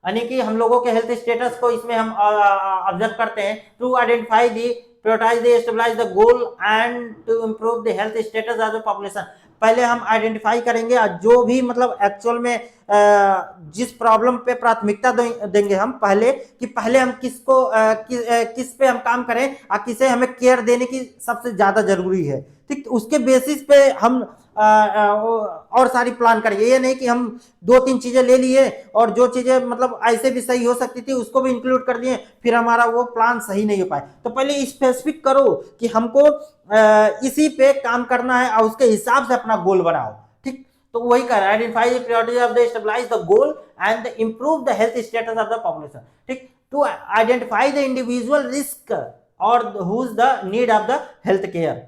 यानी कि हम लोगों के हेल्थ स्टेटस को इसमें हम ऑब्जर्व करते हैं, to identify the prioritize the stabilize the goal and to improve the health status of the population। पहले हम आइडेंटिफाई करेंगे और जो भी मतलब एक्चुअल में जिस प्रॉब्लम पे प्राथमिकता देंगे हम पहले, कि पहले हम किसको किस पे हम काम करें और किसे हमें केयर देने की सबसे ज्यादा जरूरी है, ठीक। उसके बेसिस पे हम और सारी प्लान करेंगे। ये नहीं कि हम 2-3 चीजें ले लिए और जो चीजें मतलब ऐसे भी सही हो सकती थी उसको भी इंक्लूड कर दिए, फिर हमारा वो प्लान सही नहीं हो पाए। तो पहले स्पेसिफिक करो कि हमको इसी पे काम करना है और उसके हिसाब से अपना गोल बनाओ, ठीक। तो वही कर identify the priority of the stabilize the goal and improve the health status of the population, ठीक। To identify the individual risk और whose the need of the health care,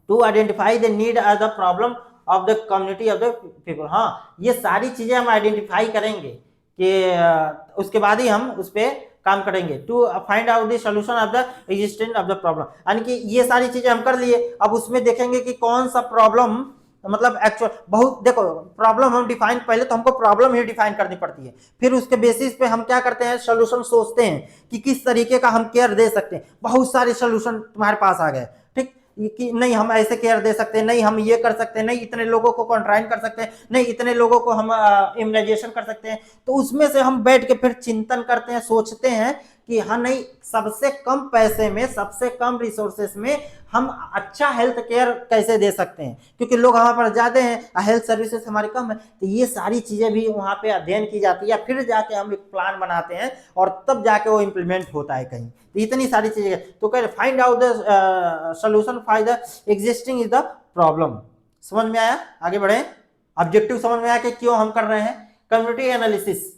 to identify the need of the problem of the community of the people. हाँ, ये सारी चीजें हम identify करेंगे कि उसके बाद ही हम उस पर काम करेंगे। To find out the solution of the existence of the problem, यानी कि ये सारी चीजें हम कर लिए, अब उसमें देखेंगे कि कौन सा प्रॉब्लम मतलब एक्चुअल बहुत, देखो प्रॉब्लम हम डिफाइन, पहले तो हमको प्रॉब्लम ही डिफाइन करनी पड़ती है, फिर उसके बेसिस पे हम क्या करते हैं, सोल्यूशन सोचते हैं कि किस तरीके का हम केयर दे सकते हैं। बहुत सारे सोल्यूशन तुम्हारे पास आ गए, ठीक, कि नहीं हम ऐसे केयर दे सकते हैं, नहीं हम ये कर सकते हैं, नहीं इतने लोगों को कॉन्ट्राइन कर सकते हैं, नहीं इतने लोगों को हम इम्यूनाइजेशन कर सकते हैं। तो उसमें से हम बैठ के फिर चिंतन करते हैं, सोचते हैं कि हाँ नहीं, सबसे कम पैसे में, सबसे कम रिसोर्सेस में हम अच्छा हेल्थ केयर कैसे दे सकते हैं, क्योंकि लोग हमारे पास ज्यादा हैं, हेल्थ सर्विसेज हमारी कम है। तो ये सारी चीजें भी वहां पे अध्ययन की जाती है, फिर जाके हम एक प्लान बनाते हैं और तब जाके वो इंप्लीमेंट होता है कहीं। तो इतनी सारी चीजें, तो कह find out the solution for the existing is the problem. समझ में आया, आगे बढ़े। ऑब्जेक्टिव समझ में आया कि क्यों हम कर रहे हैं कम्युनिटी एनालिसिस।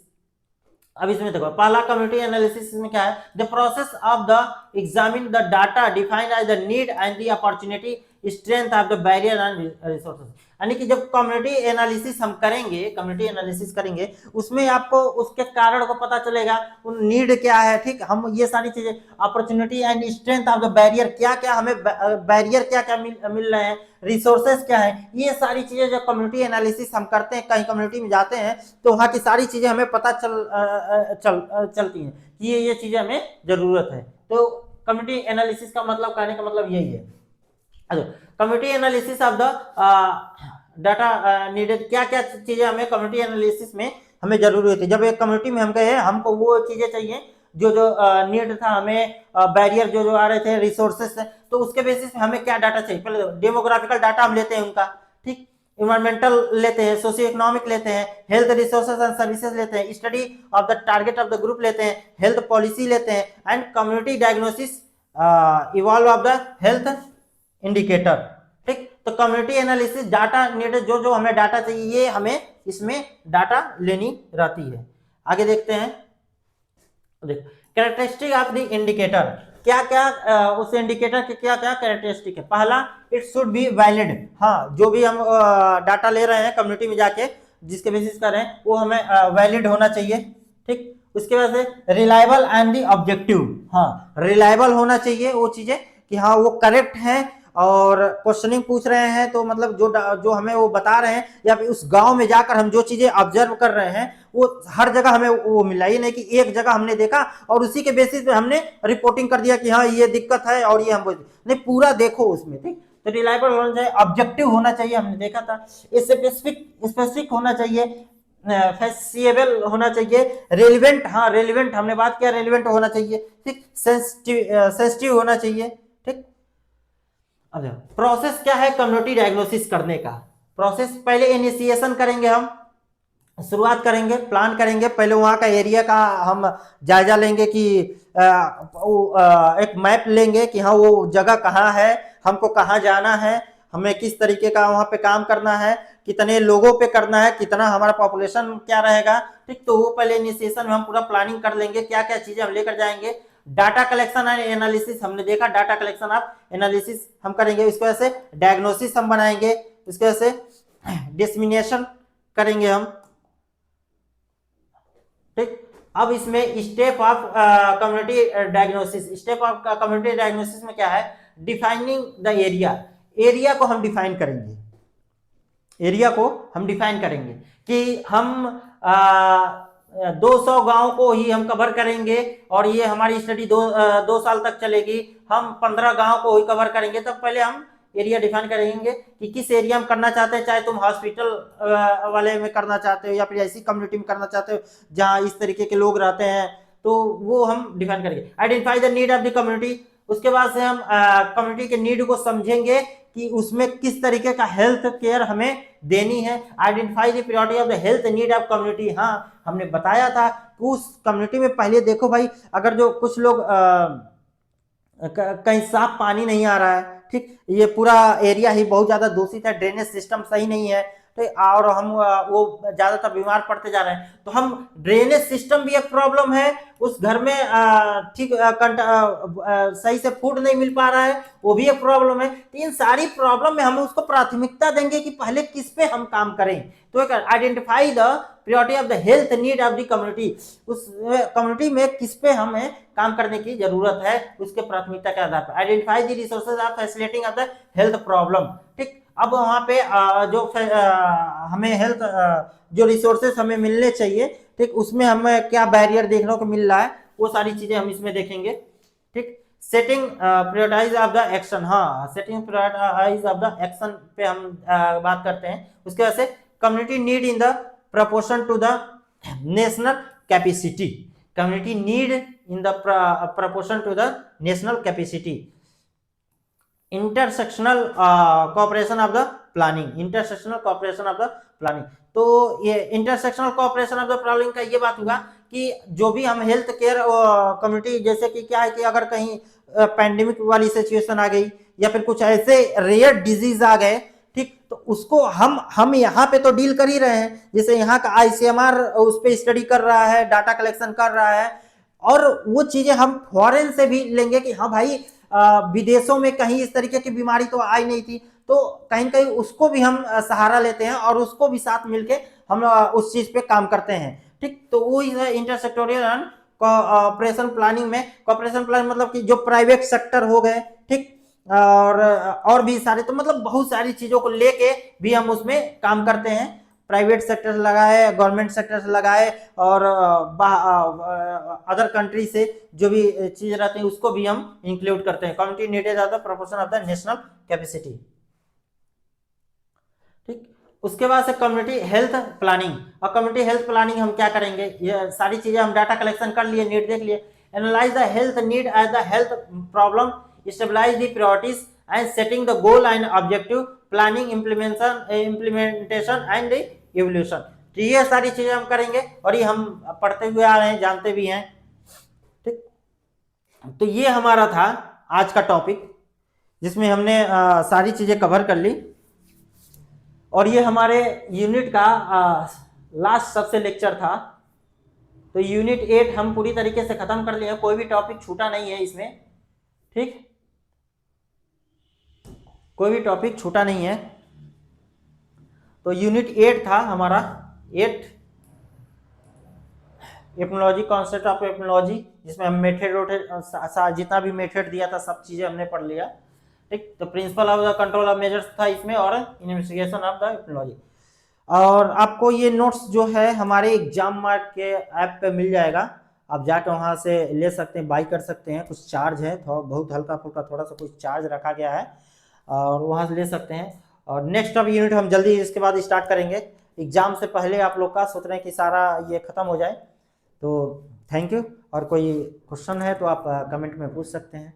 अब इसमें देखो पहला कम्युनिटी एनालिसिस में क्या है, the process of the examine the data define as the need and the opportunity strength of the barrier and resources. यानी कि जब कम्युनिटी एनालिसिस हम करेंगे, कम्युनिटी एनालिसिस करेंगे, उसमें आपको उसके कारण को पता चलेगा, नीड क्या है, ठीक। हम ये सारी चीजें, opportunity and strength of the barrier, क्या क्या हमें बैरियर क्या क्या मिल रहे हैं, रिसोर्सेज क्या है, ये सारी चीजें जब कम्युनिटी एनालिसिस हम करते हैं, कहीं कम्युनिटी में जाते हैं तो वहाँ की सारी चीजें हमें पता चलती हैं कि ये चीजें हमें जरूरत है। तो कम्युनिटी एनालिसिस का मतलब, कहने का मतलब यही है। Community analysis of the data needed, क्या क्या चीजें हमें कम्युनिटी एनालिसिस में हमें जरूरी होती है। जब एक कम्युनिटी में हम गए हैं, हमको वो चीजें चाहिए जो जो नीड था, हमें बैरियर जो जो आ रहे थे, रिसोर्सेस, तो उसके बेसिस पे हमें क्या डाटा चाहिए। पहले डेमोग्राफिकल डाटा हम लेते हैं उनका, ठीक, इन्वायरमेंटल लेते हैं, सोशियो इकोनॉमिक लेते हैं, हेल्थ रिसोर्सेज एंड सर्विसेज लेते हैं, study of the target of the group लेते हैं, हेल्थ पॉलिसी लेते हैं, and community diagnosis evolve of the health indicator, ठीक। तो कम्युनिटी एनालिसिस डाटा नीडेड, जो जो हमें डाटा चाहिए, ये हमें इसमें डाटा लेनी रहती है। आगे देखते हैं, कैरेक्टरिस्टिक ऑफ द इंडिकेटर, क्या क्या उस इंडिकेटर के क्या क्या कैरेक्टरिस्टिक है। पहला, इट शुड बी वैलिड। हाँ, जो भी हम डाटा ले रहे हैं कम्युनिटी में जाके, जिसके बेसिस कर रहे हैं, वो हमें वैलिड होना चाहिए, ठीक। उसके बाद से रिलायबल एंड द ऑब्जेक्टिव, हाँ रिलायबल होना चाहिए वो चीजें कि हाँ वो करेक्ट है, और क्वेश्चनिंग पूछ रहे हैं तो मतलब जो हमें वो बता रहे हैं, या फिर उस गांव में जाकर हम जो चीजें ऑब्जर्व कर रहे हैं वो हर जगह हमें वो मिला। ये नहीं कि एक जगह हमने देखा और उसी के बेसिस पे हमने रिपोर्टिंग कर दिया कि हाँ ये दिक्कत है और ये हमको नहीं, पूरा देखो उसमें, ठीक। तो रिलायबल होना चाहिए, ऑब्जेक्टिव होना चाहिए, हमने देखा था, स्पेसिफिक होना चाहिए, फेसिएबल होना चाहिए, रेलिवेंट, हाँ रेलिवेंट हमने बात किया, रेलिवेंट होना चाहिए, ठीक, सेंसिटिव होना चाहिए, ठीक। अच्छा, प्रोसेस क्या है कम्युनिटी डायग्नोसिस करने का। प्रोसेस, पहले इनिशिएशन करेंगे, हम शुरुआत करेंगे, प्लान करेंगे, पहले वहाँ का एरिया का हम जायजा लेंगे कि एक मैप लेंगे कि हाँ वो जगह कहाँ है, हमको कहाँ जाना है, हमें किस तरीके का वहाँ पे काम करना है, कितने लोगों पे करना है, कितना हमारा पॉपुलेशन क्या रहेगा, ठीक। तो वो पहले इनिशिएशन में हम पूरा प्लानिंग कर लेंगे, क्या क्या चीजें हम लेकर जाएंगे। डाटा कलेक्शन एंड एनालिसिस, हमने देखा डाटा कलेक्शन ऑफ एनालिसिस हम करेंगे, इसकी वजह से डायग्नोसिस हम बनाएंगे, इसकी वजह से डिसमिनेशन करेंगे हम। ठीक, अब इसमें step of community diagnosis, step of community diagnosis में क्या है, डिफाइनिंग द एरिया, एरिया को हम डिफाइन करेंगे, एरिया को हम डिफाइन करेंगे कि हम 200 गांव को ही हम कवर करेंगे और ये हमारी स्टडी 2 साल तक चलेगी, हम 15 गांव को ही कवर करेंगे। तब पहले हम एरिया डिफाइन करेंगे कि किस एरिया में करना चाहते हैं, चाहे तुम हॉस्पिटल वाले में करना चाहते हो या फिर ऐसी कम्युनिटी में करना चाहते हो जहां इस तरीके के लोग रहते हैं, तो वो हम डिफाइन करेंगे। Identify the need of the community, उसके बाद से हम कम्युनिटी के नीड को समझेंगे कि उसमें किस तरीके का हेल्थ केयर हमें देनी है। Identify the priority of the health need of community, हाँ हमने बताया था कि उस कम्युनिटी में पहले देखो भाई, अगर जो कुछ लोग कहीं साफ पानी नहीं आ रहा है, ठीक, ये पूरा एरिया ही बहुत ज्यादा दूषित है, ड्रेनेज सिस्टम सही नहीं है, तो और हम वो ज्यादातर बीमार पड़ते जा रहे हैं, तो हम ड्रेनेज सिस्टम भी एक प्रॉब्लम है, उस घर में ठीक सही से फूड नहीं मिल पा रहा है, वो भी एक प्रॉब्लम है। तो इन सारी प्रॉब्लम में हम उसको प्राथमिकता देंगे कि पहले किस पे हम काम करें। तो एक identify the priority of the health need of the community, उस कम्युनिटी में किस पे हमें काम करने की जरूरत है, उसके प्राथमिकता के आधार पर। Identify the resources of facilitating of the health problem, ठीक, अब वहां पे जो हमें हेल्थ जो रिसोर्सेस हमें मिलने चाहिए, ठीक, उसमें हमें क्या बैरियर देखने को मिल रहा है, वो सारी चीजें हम इसमें देखेंगे। ठीक, setting prioritize of the action, हाँ setting prioritize of the action पे हम बात करते हैं। उसके बाद से community need in the proportion to the national capacity, community need in the proportion to the national capacity. Intersectional cooperation of the planning, intersectional cooperation of the planning, तो ये intersectional cooperation of the planning का ये बात हुआ कि जो भी हम हेल्थ केयर कम्युनिटी, जैसे कि क्या है कि अगर कहीं पैंडेमिक वाली सिचुएशन आ गई या फिर कुछ ऐसे रेयर डिजीज आ गए, ठीक, तो उसको हम यहाँ पे तो डील कर ही रहे हैं, जैसे यहाँ का आईसीएमआर उस पर स्टडी कर रहा है, डाटा कलेक्शन कर रहा है, और वो चीजें हम फॉरेन से भी लेंगे कि हाँ भाई विदेशों में कहीं इस तरीके की बीमारी तो आई नहीं थी, तो कहीं न कहीं उसको भी हम सहारा लेते हैं और उसको भी साथ मिलके हम उस चीज पे काम करते हैं। ठीक, तो वो इंटरसेक्टोरियल एंड कोऑपरेशन प्लानिंग में, कोऑपरेशन प्लान मतलब कि जो प्राइवेट सेक्टर हो गए, ठीक, और भी सारे, तो मतलब बहुत सारी चीजों को लेके भी हम उसमें काम करते हैं। प्राइवेट सेक्टर से लगाए, गवर्नमेंट सेक्टर से लगाए, और अदर कंट्री से जो भी चीज रहती है उसको भी हम इंक्लूड करते हैं। Community needed off the proportion of the national capacity. ठीक, उसके बाद से कम्युनिटी हेल्थ प्लानिंग, और कम्युनिटी हेल्थ प्लानिंग हम क्या करेंगे, ये सारी चीजें हम डाटा कलेक्शन कर लिए, नीड देख लिए, analyse the health need as the health problem, stabilise the priorities and setting the goal and objective, planning implementation and evolution. तो ये सारी चीजें हम करेंगे और ये हम पढ़ते हुए आ रहे हैं, जानते भी हैं। ठीक, तो ये हमारा था आज का टॉपिक, जिसमें हमने सारी चीजें कवर कर ली, और ये हमारे यूनिट का लास्ट सबसे लेक्चर था। तो यूनिट 8 हम पूरी तरीके से खत्म कर लिए, कोई भी टॉपिक छूटा नहीं है इसमें। ठीक, कोई भी टॉपिक छूटा नहीं है। तो यूनिट 8 था हमारा, 8 एपिनोलॉजी, कॉन्सेप्ट ऑफ एपिनोलॉजी, जिसमें हम मेथड जितना भी मेथड दिया था सब चीजें हमने पढ़ लिया। ठीक, तो principle of the control of measures था इसमें, और इन्वेस्टिगेशन ऑफ द एपिनोलॉजी। और आपको ये नोट्स जो है हमारे एग्जाम मार्क के ऐप पे मिल जाएगा, आप जाके वहां से ले सकते हैं, बाई कर सकते हैं, कुछ चार्ज है, बहुत हल्का फुल्का थोड़ा सा कुछ चार्ज रखा गया है, और वहां से ले सकते हैं। और नेक्स्ट अब यूनिट हम जल्दी इसके बाद स्टार्ट करेंगे, एग्जाम से पहले आप लोग का सोच रहे हैं कि सारा ये खत्म हो जाए। तो थैंक यू, और कोई क्वेश्चन है तो आप कमेंट में पूछ सकते हैं।